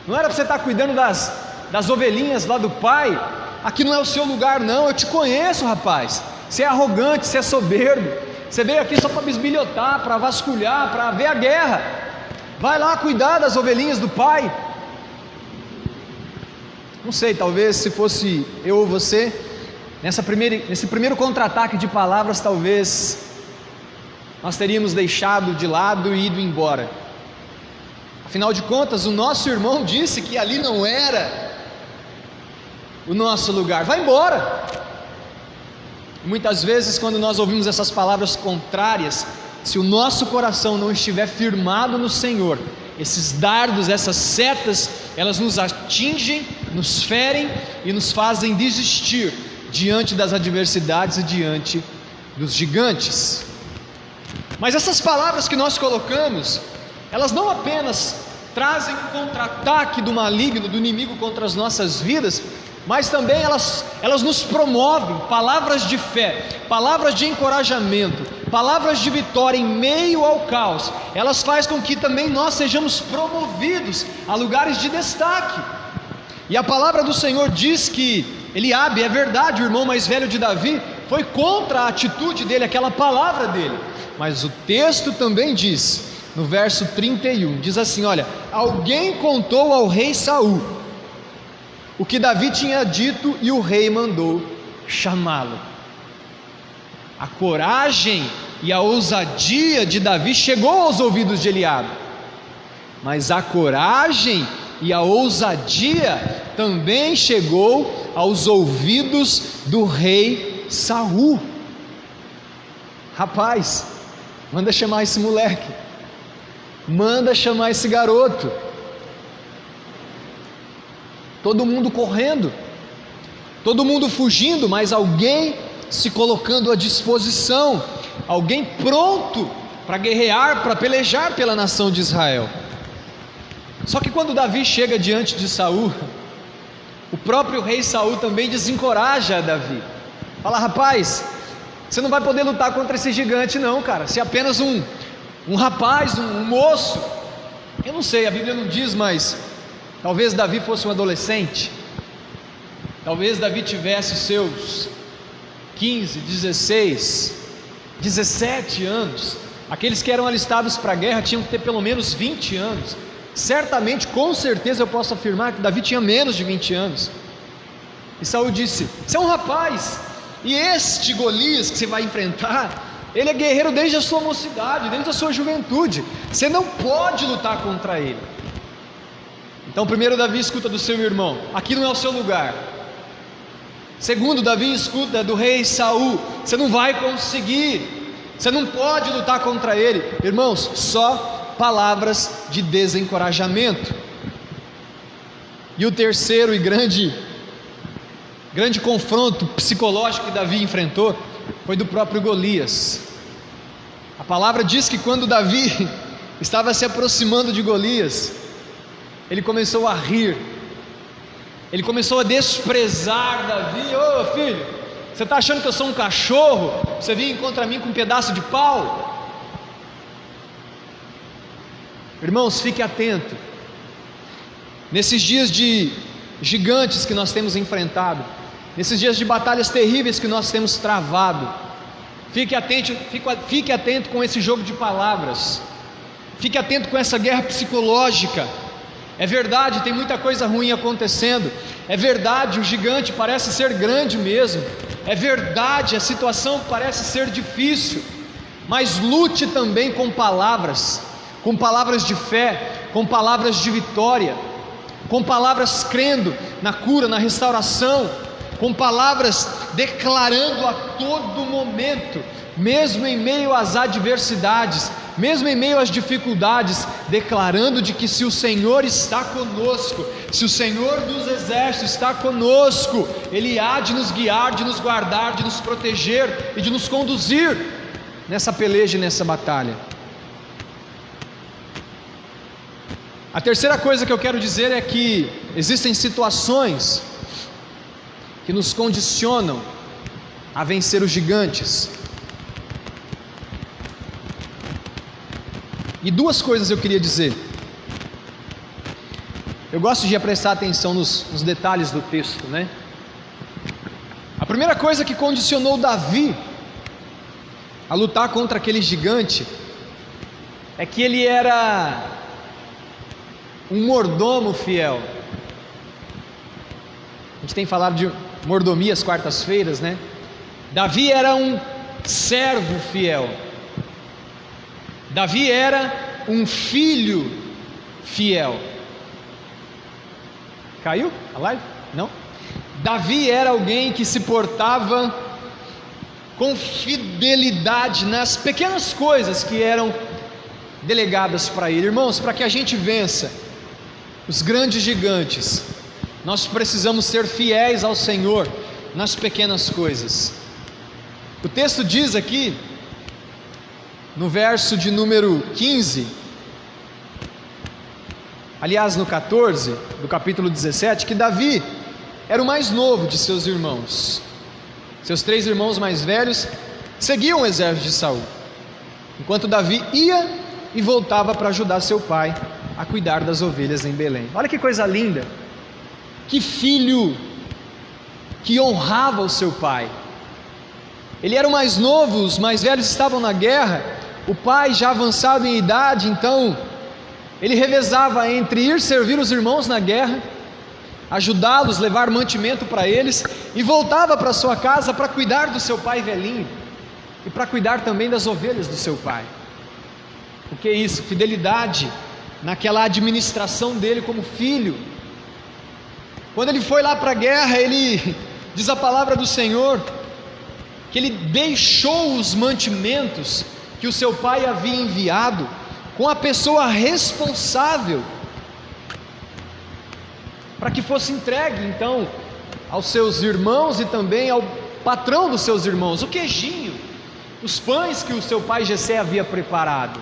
S1: Não era para você estar cuidando das ovelhinhas lá do pai? Aqui não é o seu lugar não, eu te conheço, rapaz. Você é arrogante, você é soberbo, você veio aqui só para bisbilhotar, para vasculhar, para ver a guerra. Vai lá cuidar das ovelhinhas do pai. Não sei, talvez se fosse eu ou você, nesse primeiro contra-ataque de palavras, talvez nós teríamos deixado de lado e ido embora. Afinal de contas, o nosso irmão disse que ali não era o nosso lugar. Vai embora. Muitas vezes, quando nós ouvimos essas palavras contrárias, se o nosso coração não estiver firmado no Senhor, esses dardos, essas setas, elas nos atingem, nos ferem e nos fazem desistir diante das adversidades e diante dos gigantes. Mas essas palavras que nós colocamos, elas não apenas trazem um contra-ataque do maligno, do inimigo contra as nossas vidas, mas também elas nos promovem palavras de fé, palavras de encorajamento, palavras de vitória em meio ao caos. Elas fazem com que também nós sejamos promovidos a lugares de destaque. E a palavra do Senhor diz que Eliabe, é verdade, o irmão mais velho de Davi, foi contra a atitude dele, aquela palavra dele. Mas o texto também diz, no verso 31, diz assim: olha, alguém contou ao rei Saul o que Davi tinha dito e o rei mandou chamá-lo. A coragem e a ousadia de Davi chegou aos ouvidos de Eliabe, mas a coragem e a ousadia também chegou aos ouvidos do rei Saul. Rapaz, manda chamar esse moleque, manda chamar esse garoto. Todo mundo correndo, todo mundo fugindo, mas alguém se colocando à disposição, alguém pronto para guerrear, para pelejar pela nação de Israel. Só que quando Davi chega diante de Saul, o próprio rei Saul também desencoraja Davi. Fala: rapaz, você não vai poder lutar contra esse gigante não, cara. Você é apenas um rapaz, um moço. Eu não sei, a Bíblia não diz, mas talvez Davi fosse um adolescente. Talvez Davi tivesse seus 15, 16, 17 anos. Aqueles que eram alistados para a guerra tinham que ter pelo menos 20 anos. Certamente, com certeza eu posso afirmar que Davi tinha menos de 20 anos. E Saul disse: você é um rapaz, e este Golias que você vai enfrentar, ele é guerreiro desde a sua mocidade, desde a sua juventude. Você não pode lutar contra ele. Então, primeiro, Davi escuta do seu irmão: aqui não é o seu lugar. Segundo, Davi escuta do rei Saul: você não vai conseguir, você não pode lutar contra ele. Irmãos, só palavras de desencorajamento. E o terceiro e grande confronto psicológico que Davi enfrentou foi do próprio Golias. A palavra diz que quando Davi estava se aproximando de Golias, ele começou a rir, ele começou a desprezar Davi. Ô filho, você está achando que eu sou um cachorro? Você vinha contra mim com um pedaço de pau? Irmãos, fique atento. Nesses dias de gigantes que nós temos enfrentado, nesses dias de batalhas terríveis que nós temos travado. Fique atento com esse jogo de palavras, fique atento com essa guerra psicológica. É verdade, tem muita coisa ruim acontecendo, é verdade, o gigante parece ser grande mesmo, é verdade, a situação parece ser difícil, mas lute também com palavras de fé, com palavras de vitória, com palavras crendo na cura, na restauração, com palavras declarando a todo momento, mesmo em meio às adversidades, mesmo em meio às dificuldades, declarando de que se o Senhor está conosco, se o Senhor dos exércitos está conosco, Ele há de nos guiar, de nos guardar, de nos proteger e de nos conduzir nessa peleja e nessa batalha. A terceira coisa que eu quero dizer é que existem situações que nos condicionam a vencer os gigantes. E duas coisas eu queria dizer. Eu gosto de prestar atenção nos detalhes do texto, né? A primeira coisa que condicionou Davi a lutar contra aquele gigante é que ele era um mordomo fiel. A gente tem falado de mordomia às quartas-feiras, né? Davi era um servo fiel. Davi era um filho fiel. Caiu a live? Não? Davi era alguém que se portava com fidelidade nas pequenas coisas que eram delegadas para ele. Irmãos, para que a gente vença os grandes gigantes, nós precisamos ser fiéis ao Senhor nas pequenas coisas. O texto diz aqui, no verso de número 15, aliás no 14 do capítulo 17, que Davi era o mais novo de seus irmãos. Seus 3 irmãos mais velhos seguiam o exército de Saul, enquanto Davi ia e voltava para ajudar seu pai a cuidar das ovelhas em Belém. Olha que coisa linda, que filho que honrava o seu pai. Ele era o mais novo, os mais velhos estavam na guerra, o pai já avançado em idade, então ele revezava entre ir servir os irmãos na guerra, ajudá-los, levar mantimento para eles, e voltava para sua casa para cuidar do seu pai velhinho, e para cuidar também das ovelhas do seu pai. O que é isso? Fidelidade naquela administração dele como filho. Quando ele foi lá para a guerra, ele diz a palavra do Senhor, que ele deixou os mantimentos que o seu pai havia enviado com a pessoa responsável, para que fosse entregue então aos seus irmãos e também ao patrão dos seus irmãos, o queijinho, os pães que o seu pai Jessé havia preparado.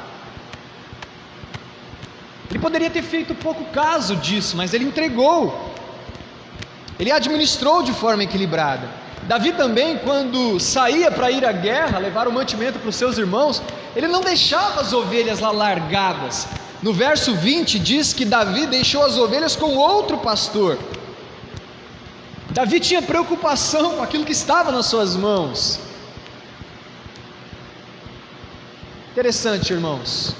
S1: Ele poderia ter feito pouco caso disso, mas ele entregou, ele administrou de forma equilibrada. Davi também, quando saía para ir à guerra, levar o mantimento para os seus irmãos, ele não deixava as ovelhas lá largadas. No verso 20 diz que Davi deixou as ovelhas com outro pastor. Davi tinha preocupação com aquilo que estava nas suas mãos. Interessante, irmãos.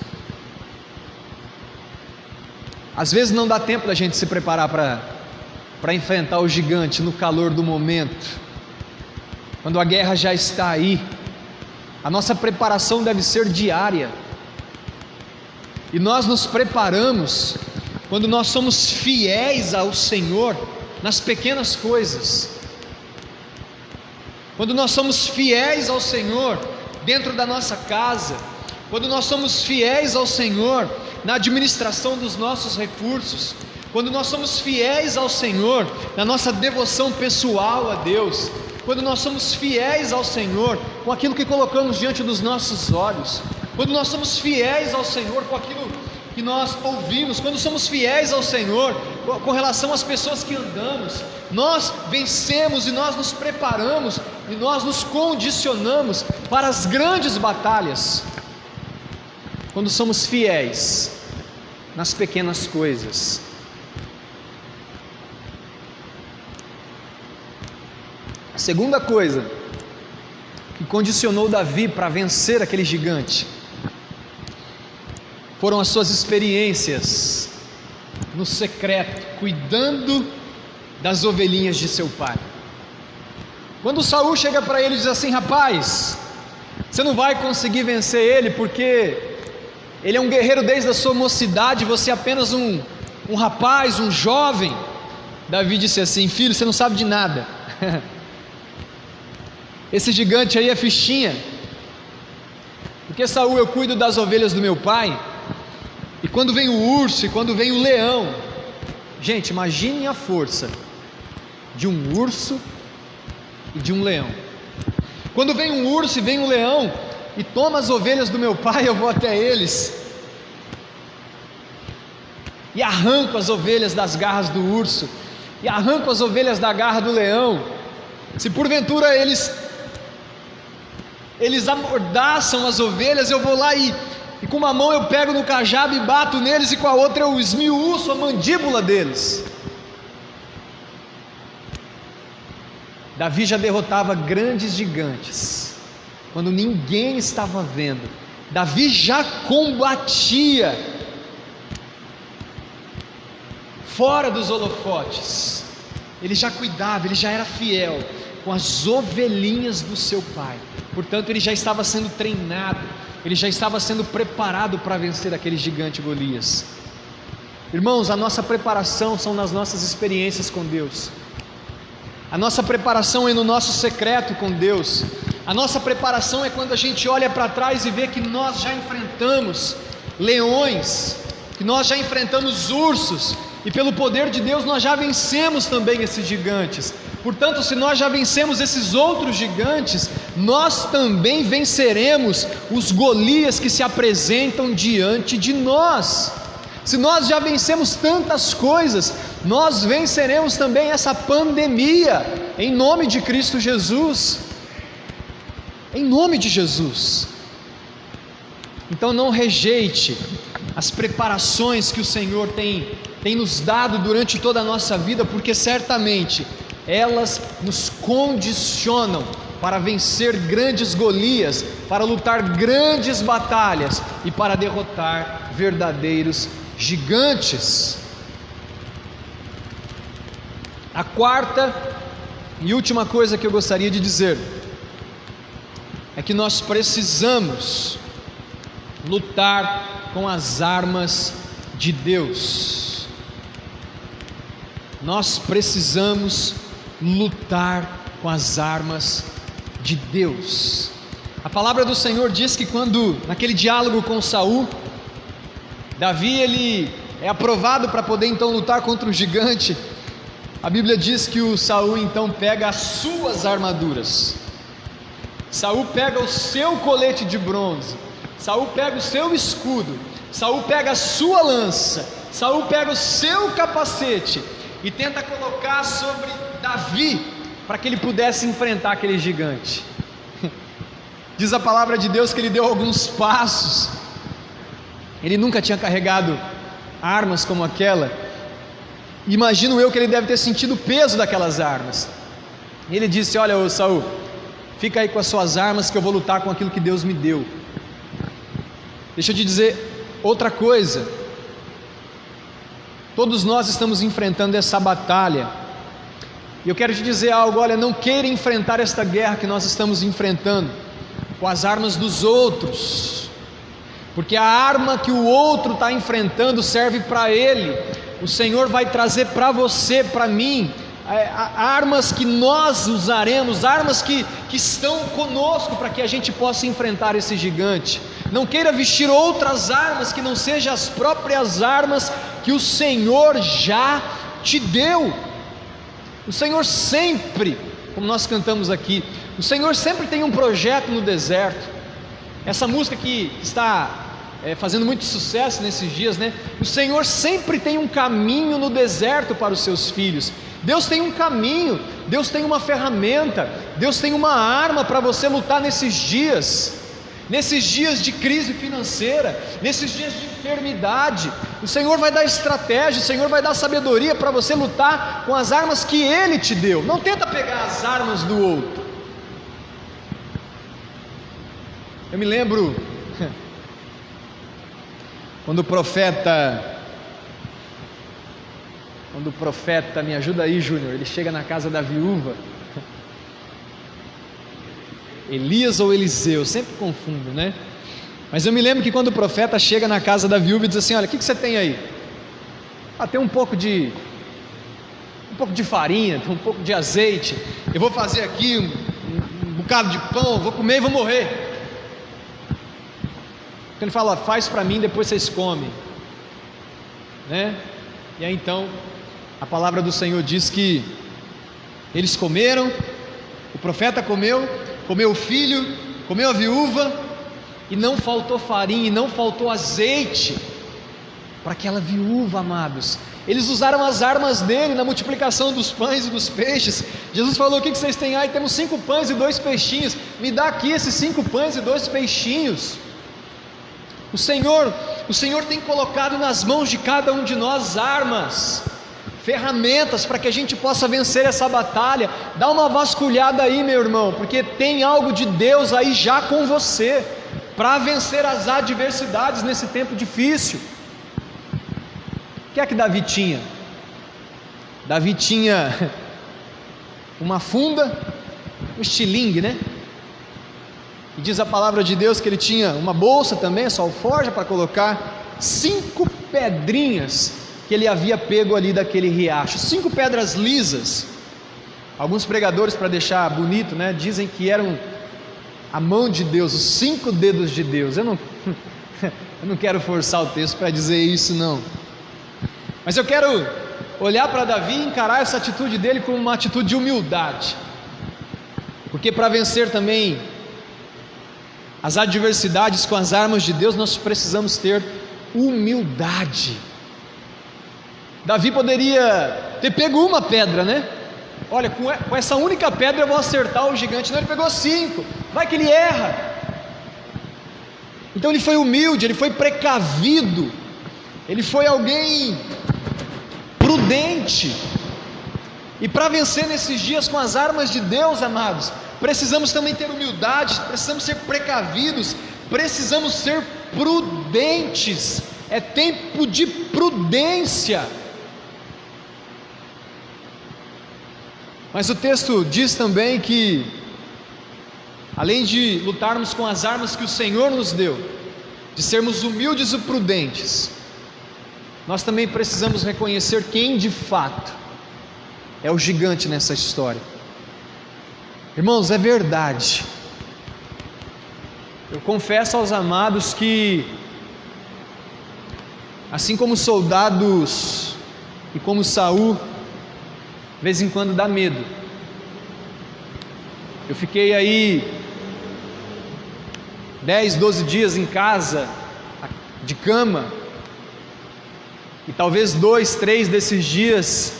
S1: Às vezes não dá tempo da gente se preparar para enfrentar o gigante no calor do momento, quando a guerra já está aí. A nossa preparação deve ser diária, e nós nos preparamos quando nós somos fiéis ao Senhor nas pequenas coisas, quando nós somos fiéis ao Senhor dentro da nossa casa, quando nós somos fiéis ao Senhor na administração dos nossos recursos, quando nós somos fiéis ao Senhor na nossa devoção pessoal a Deus, quando nós somos fiéis ao Senhor com aquilo que colocamos diante dos nossos olhos, quando nós somos fiéis ao Senhor com aquilo que nós ouvimos, quando somos fiéis ao Senhor com relação às pessoas que andamos, nós vencemos e nós nos preparamos e nós nos condicionamos para as grandes batalhas, quando somos fiéis nas pequenas coisas. A segunda coisa que condicionou Davi para vencer aquele gigante foram as suas experiências no secreto, cuidando das ovelhinhas de seu pai. Quando Saul chega para ele e diz assim: rapaz, você não vai conseguir vencer ele, porque ele é um guerreiro desde a sua mocidade, você é apenas um rapaz, um jovem. Davi disse assim: filho, você não sabe de nada. Esse gigante aí é fichinha, porque Saul, eu cuido das ovelhas do meu pai, e quando vem o urso e quando vem o leão, gente, imaginem a força de um urso e de um leão. Quando vem um urso e vem um leão e toma as ovelhas do meu pai, eu vou até eles e arranco as ovelhas das garras do urso, e arranco as ovelhas da garra do leão. Se porventura eles amordaçam as ovelhas, eu vou lá e com uma mão eu pego no cajado e bato neles, e com a outra eu esmiuço a mandíbula deles. Davi já derrotava grandes gigantes quando ninguém estava vendo. Davi já combatia fora dos holofotes. Ele já cuidava, ele já era fiel com as ovelhinhas do seu pai. Portanto, ele já estava sendo treinado, ele já estava sendo preparado para vencer aquele gigante Golias. Irmãos, a nossa preparação são nas nossas experiências com Deus. A nossa preparação é no nosso secreto com Deus. A nossa preparação é quando a gente olha para trás e vê que nós já enfrentamos leões, que nós já enfrentamos ursos, e pelo poder de Deus nós já vencemos também esses gigantes. Portanto, se nós já vencemos esses outros gigantes, nós também venceremos os Golias que se apresentam diante de nós. Se nós já vencemos tantas coisas, nós venceremos também essa pandemia, em nome de Cristo Jesus. Em nome de Jesus. Então não rejeite as preparações que o Senhor tem nos dado durante toda a nossa vida, porque certamente elas nos condicionam para vencer grandes Golias, para lutar grandes batalhas e para derrotar verdadeiros gigantes. A quarta e última coisa que eu gostaria de dizer é que nós precisamos lutar com as armas de Deus. Nós precisamos lutar com as armas de Deus. A palavra do Senhor diz que quando, naquele diálogo com Saul, Davi ele é aprovado para poder então lutar contra o gigante. A Bíblia diz que o Saul então pega as suas armaduras. Saul pega o seu colete de bronze, Saul pega o seu escudo, Saul pega a sua lança, Saul pega o seu capacete e tenta colocar sobre Davi, para que ele pudesse enfrentar aquele gigante. Diz a palavra de Deus que ele deu alguns passos, ele nunca tinha carregado armas como aquela. Imagino eu que ele deve ter sentido o peso daquelas armas. Ele disse: olha, ô Saul, fica aí com as suas armas, que eu vou lutar com aquilo que Deus me deu. Deixa eu te dizer outra coisa. Todos nós estamos enfrentando essa batalha, e eu quero te dizer algo: olha, não queira enfrentar esta guerra que nós estamos enfrentando com as armas dos outros, porque a arma que o outro está enfrentando serve para ele. O Senhor vai trazer para você, para mim, armas que nós usaremos, armas que estão conosco, para que a gente possa enfrentar esse gigante. Não queira vestir outras armas que não sejam as próprias armas que o Senhor já te deu. O Senhor sempre, como nós cantamos aqui, o Senhor sempre tem um projeto no deserto. Essa música que está fazendo muito sucesso nesses dias, né? O Senhor sempre tem um caminho no deserto para os seus filhos. Deus tem um caminho, Deus tem uma ferramenta, Deus tem uma arma para você lutar nesses dias. nesses dias de crise financeira, nesses dias de enfermidade. O Senhor vai dar estratégia, o Senhor vai dar sabedoria para você lutar com as armas que Ele te deu. Não tenta pegar as armas do outro. Eu me lembro quando o profeta, me ajuda aí, Júnior, ele chega na casa da viúva, Elias ou Eliseu, eu sempre confundo, né? Mas eu me lembro que quando o profeta chega na casa da viúva e diz assim: olha, o que você tem aí? Tem um pouco de farinha, tem um pouco de azeite, eu vou fazer aqui um bocado de pão, vou comer e vou morrer. Então ele fala: faz para mim, depois vocês comem, né? E aí então a palavra do Senhor diz que eles comeram, o profeta comeu o filho, comeu a viúva, e não faltou farinha, e não faltou azeite para aquela viúva, amados. Eles usaram as armas dele na multiplicação dos pães e dos peixes. Jesus falou: o que vocês têm aí? Temos 5 pães e 2 peixinhos, me dá aqui esses 5 pães e 2 peixinhos. O Senhor tem colocado nas mãos de cada um de nós armas, ferramentas para que a gente possa vencer essa batalha. Dá uma vasculhada aí, meu irmão, porque tem algo de Deus aí já com você, para vencer as adversidades nesse tempo difícil. O que é que Davi tinha? Davi tinha uma funda, um estilingue, né? E diz a palavra de Deus que ele tinha uma bolsa também, essa alforja, para colocar 5 pedrinhas que ele havia pego ali daquele riacho, 5 pedras lisas. Alguns pregadores, para deixar bonito, né, dizem que eram a mão de Deus, os 5 dedos de Deus. Eu não quero forçar o texto para dizer isso, não, mas eu quero olhar para Davi e encarar essa atitude dele como uma atitude de humildade, porque para vencer também as adversidades com as armas de Deus, nós precisamos ter humildade. Davi poderia ter pego uma pedra, né? Olha, com essa única pedra eu vou acertar o gigante. Não, ele pegou 5, vai que ele erra. Então ele foi humilde, ele foi precavido, ele foi alguém prudente. E para vencer nesses dias com as armas de Deus, amados, precisamos também ter humildade, precisamos ser precavidos, precisamos ser prudentes. É tempo de prudência. Mas o texto diz também que, além de lutarmos com as armas que o Senhor nos deu, de sermos humildes e prudentes, nós também precisamos reconhecer quem de fato é o gigante nessa história. Irmãos, é verdade. Eu confesso aos amados que, assim como soldados e como Saul, de vez em quando dá medo. Eu fiquei aí 10, 12 dias em casa, de cama, e talvez 2, 3 desses dias,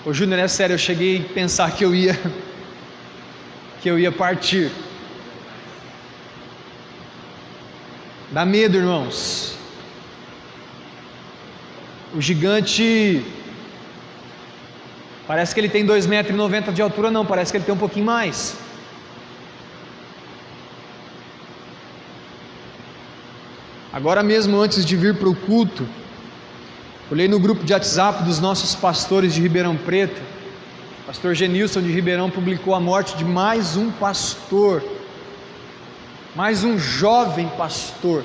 S1: ô Júnior, é sério, eu cheguei a pensar que eu ia partir. Dá medo, irmãos. O gigante, parece que ele tem 2,90 m de altura, não, parece que ele tem um pouquinho mais. Agora mesmo, antes de vir para o culto, olhei no grupo de WhatsApp dos nossos pastores de Ribeirão Preto. O pastor Genilson de Ribeirão publicou a morte de mais um pastor, mais um jovem pastor.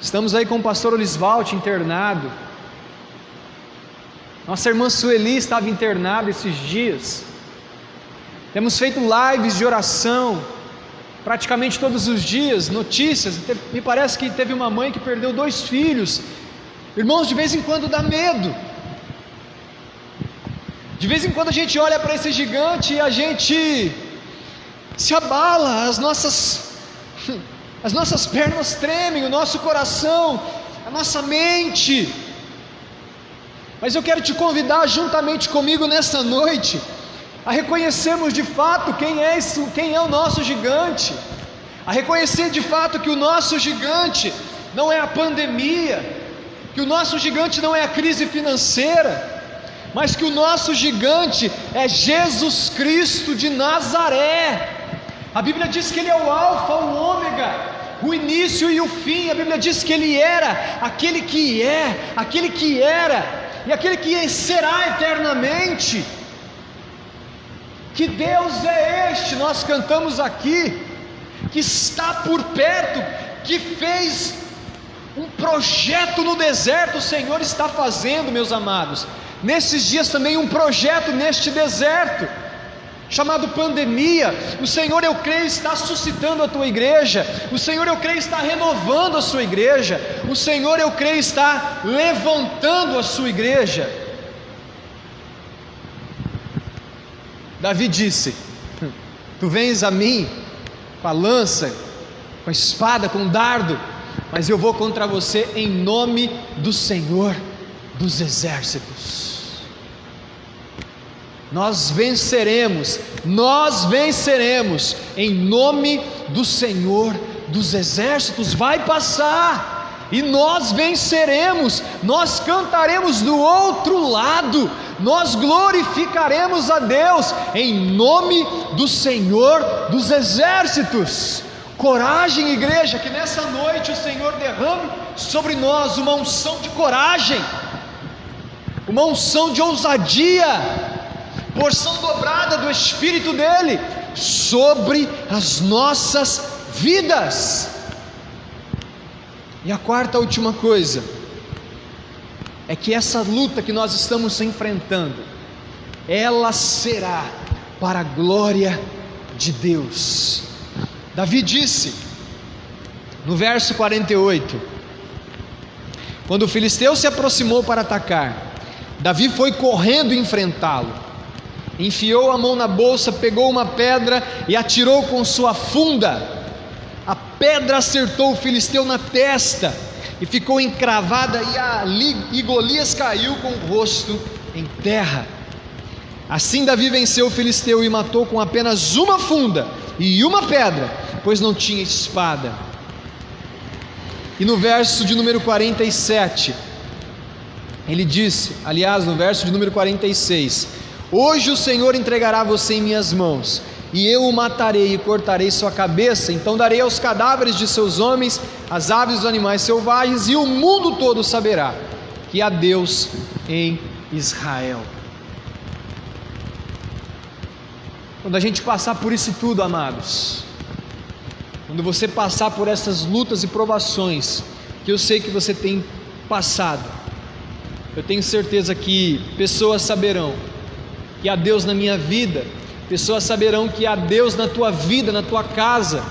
S1: Estamos aí com o pastor Olisvaldo internado. Nossa irmã Sueli estava internada esses dias. Temos feito lives de oração praticamente todos os dias, notícias. Me parece que teve uma mãe que perdeu 2 filhos. Irmãos, de vez em quando dá medo. De vez em quando a gente olha para esse gigante e a gente se abala, as nossas pernas tremem, o nosso coração, a nossa mente. Mas eu quero te convidar juntamente comigo nessa noite a reconhecermos de fato quem é o nosso gigante, a reconhecer de fato que o nosso gigante não é a pandemia, que o nosso gigante não é a crise financeira, mas que o nosso gigante é Jesus Cristo de Nazaré. A Bíblia diz que Ele é o Alfa, o Ômega, o início e o fim. A Bíblia diz que Ele era aquele que é, aquele que era e aquele que será eternamente. Que Deus é este? Nós cantamos aqui, que está por perto, que fez um projeto no deserto. O Senhor está fazendo, meus amados, nesses dias também um projeto neste deserto, chamado pandemia. O Senhor, eu creio, está suscitando a tua igreja. O Senhor, eu creio, está renovando a sua igreja. O Senhor, eu creio, está levantando a sua igreja. Davi disse: tu vens a mim com a lança, com a espada, com o dardo, mas eu vou contra você em nome do Senhor dos exércitos. Nós venceremos em nome do Senhor dos exércitos. Vai passar e nós venceremos, nós cantaremos do outro lado, nós glorificaremos a Deus em nome do Senhor dos exércitos. Coragem, igreja, que nessa noite o Senhor derrame sobre nós uma unção de coragem, uma unção de ousadia, porção dobrada do Espírito dele sobre as nossas vidas. E a quarta, última coisa, é que essa luta que nós estamos enfrentando, ela será para a glória de Deus. Davi disse no verso 48, quando o filisteu se aproximou para atacar, Davi foi correndo enfrentá-lo, enfiou a mão na bolsa, pegou uma pedra e atirou com sua funda. A pedra acertou o filisteu na testa e ficou encravada, e Golias caiu com o rosto em terra. Assim Davi venceu o filisteu e matou com apenas uma funda e uma pedra, pois não tinha espada. E no verso de número 47, ele disse, aliás, no verso de número 46: hoje o Senhor entregará você em minhas mãos, e eu o matarei e cortarei sua cabeça. Então darei aos cadáveres de seus homens, as aves dos animais selvagens, e o mundo todo saberá que há Deus em Israel. Quando a gente passar por isso tudo, amados, quando você passar por essas lutas e provações que eu sei que você tem passado, eu tenho certeza que pessoas saberão que há Deus na minha vida, pessoas saberão que há Deus na tua vida, na tua casa.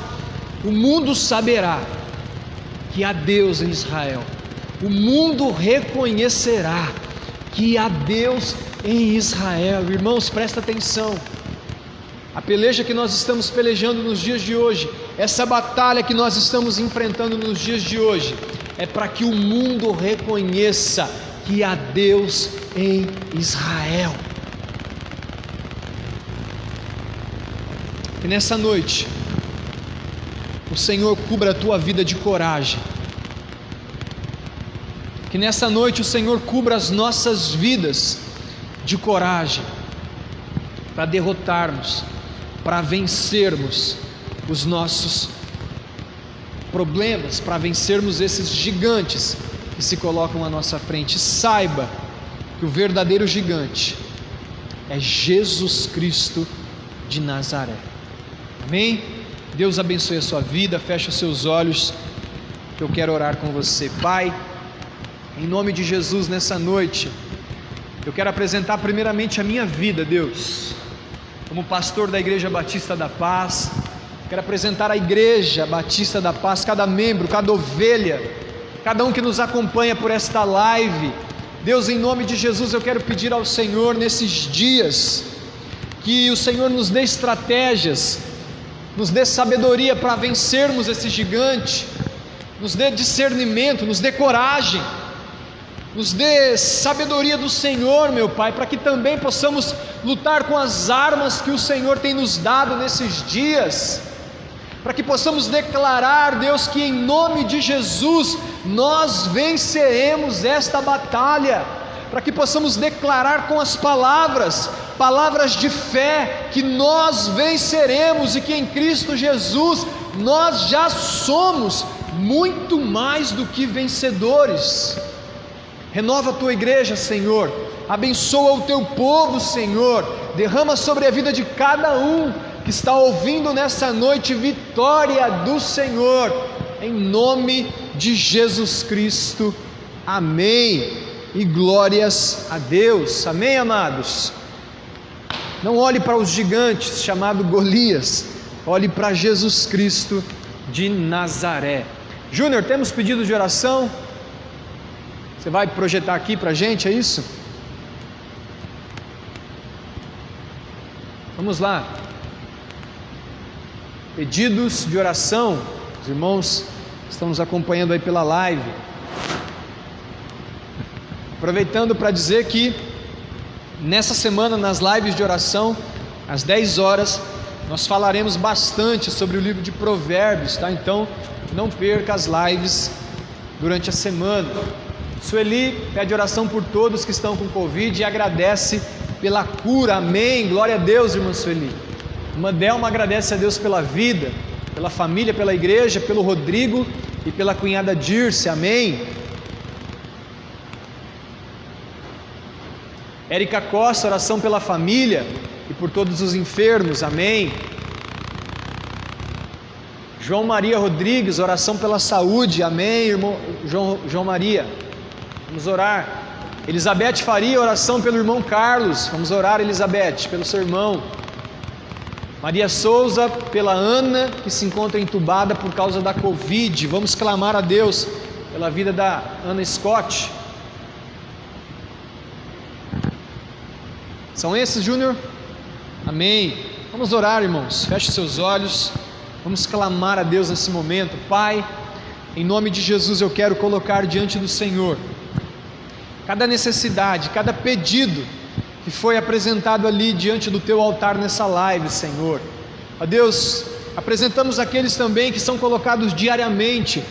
S1: O mundo saberá que há Deus em Israel. O mundo reconhecerá que há Deus em Israel. Irmãos, presta atenção. A peleja que nós estamos pelejando nos dias de hoje, essa batalha que nós estamos enfrentando nos dias de hoje, é para que o mundo reconheça que há Deus em Israel. E nessa noite, o Senhor cubra a tua vida de coragem. Que nessa noite o Senhor cubra as nossas vidas de coragem, para derrotarmos, para vencermos os nossos problemas, para vencermos esses gigantes que se colocam à nossa frente. Saiba que o verdadeiro gigante é Jesus Cristo de Nazaré. Amém? Deus abençoe a sua vida. Feche os seus olhos, que eu quero orar com você. Pai, em nome de Jesus, nessa noite, eu quero apresentar primeiramente a minha vida, Deus, como pastor da Igreja Batista da Paz. Quero apresentar a Igreja Batista da Paz, cada membro, cada ovelha, cada um que nos acompanha por esta live. Deus, em nome de Jesus, eu quero pedir ao Senhor nesses dias, que o Senhor nos dê estratégias, nos dê sabedoria para vencermos esse gigante, nos dê discernimento, nos dê coragem, Nos dê sabedoria do Senhor, meu Pai, para que também possamos lutar com as armas que o Senhor tem nos dado nesses dias, para que possamos declarar, Deus, que em nome de Jesus nós venceremos esta batalha, para que possamos declarar com as palavras de fé, que nós venceremos e que em Cristo Jesus nós já somos muito mais do que vencedores. Renova a tua igreja, Senhor, abençoa o teu povo, Senhor, derrama sobre a vida de cada um que está ouvindo nessa noite vitória do Senhor, em nome de Jesus Cristo, amém, e glórias a Deus, amém, amados. Não olhe para os gigantes, chamado Golias, olhe para Jesus Cristo de Nazaré. Júnior, temos pedido de oração? Você vai projetar aqui para a gente, é isso? Vamos lá. Pedidos de oração, os irmãos estão nos acompanhando aí pela live. Aproveitando para dizer que nessa semana, nas lives de oração, às 10 horas, nós falaremos bastante sobre o livro de Provérbios, tá? Então, não perca as lives durante a semana. Sueli pede oração por todos que estão com Covid e agradece pela cura, amém, glória a Deus, irmã Sueli. Irmã Delma agradece a Deus pela vida, pela família, pela igreja, pelo Rodrigo e pela cunhada Dirce, amém. Érica Costa, oração pela família e por todos os enfermos, amém. João Maria Rodrigues, oração pela saúde, amém, irmão João Maria. Vamos orar. Elizabeth Faria, oração pelo irmão Carlos. Vamos orar, Elizabeth, pelo seu irmão. Maria Souza, pela Ana, que se encontra entubada por causa da Covid. Vamos clamar a Deus pela vida da Ana Scott. São esses, Júnior? Amém. Vamos orar, irmãos. Feche seus olhos. Vamos clamar a Deus nesse momento. Pai, em nome de Jesus eu quero colocar diante do Senhor cada necessidade, cada pedido que foi apresentado ali diante do teu altar nessa live, Senhor. Ó Deus, apresentamos aqueles também que são colocados diariamente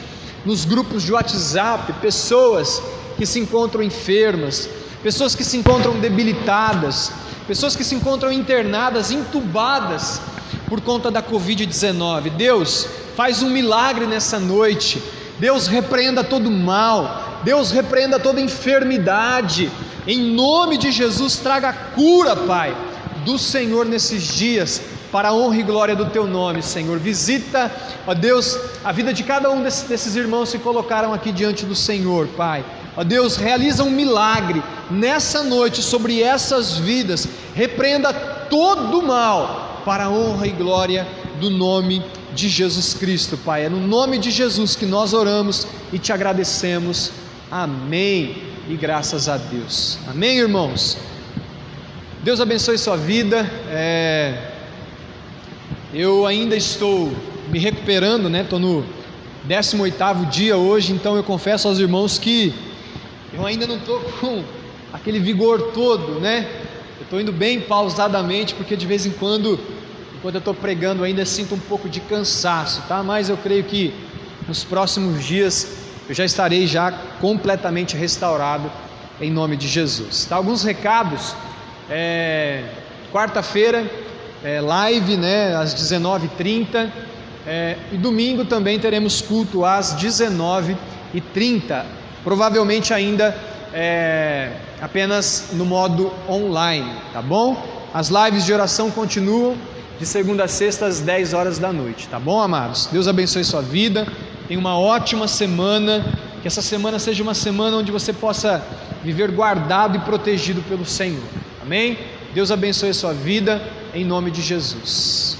S1: nos grupos de WhatsApp, pessoas que se encontram enfermas, pessoas que se encontram debilitadas, pessoas que se encontram internadas, entubadas por conta da Covid-19. Deus, faz um milagre nessa noite. Deus, repreenda todo mal. Deus, repreenda toda enfermidade. Em nome de Jesus, traga a cura, Pai, do Senhor nesses dias, para a honra e glória do Teu nome, Senhor. Visita, ó Deus, a vida de cada um desses irmãos que colocaram aqui diante do Senhor, Pai. Ó Deus, realiza um milagre nessa noite sobre essas vidas. Repreenda todo o mal, para a honra e glória do nome de Jesus Cristo, Pai. É no nome de Jesus que nós oramos e te agradecemos. Amém. E graças a Deus. Amém, irmãos? Deus abençoe sua vida. Eu ainda estou me recuperando, né? Estou no 18º dia hoje, então eu confesso aos irmãos que eu ainda não estou com aquele vigor todo, né? Eu estou indo bem pausadamente, porque de vez em quando, enquanto eu estou pregando, ainda sinto um pouco de cansaço, tá? Mas eu creio que nos próximos dias eu já estarei já completamente restaurado, em nome de Jesus, tá? Alguns recados. Quarta-feira, live, né, às 19h30, e domingo também teremos culto às 19h30, provavelmente ainda apenas no modo online, tá bom? As lives de oração continuam de segunda a sexta às 10 horas da noite, tá bom, amados? Deus abençoe sua vida, tenha uma ótima semana, que essa semana seja uma semana onde você possa viver guardado e protegido pelo Senhor, amém? Deus abençoe sua vida, em nome de Jesus.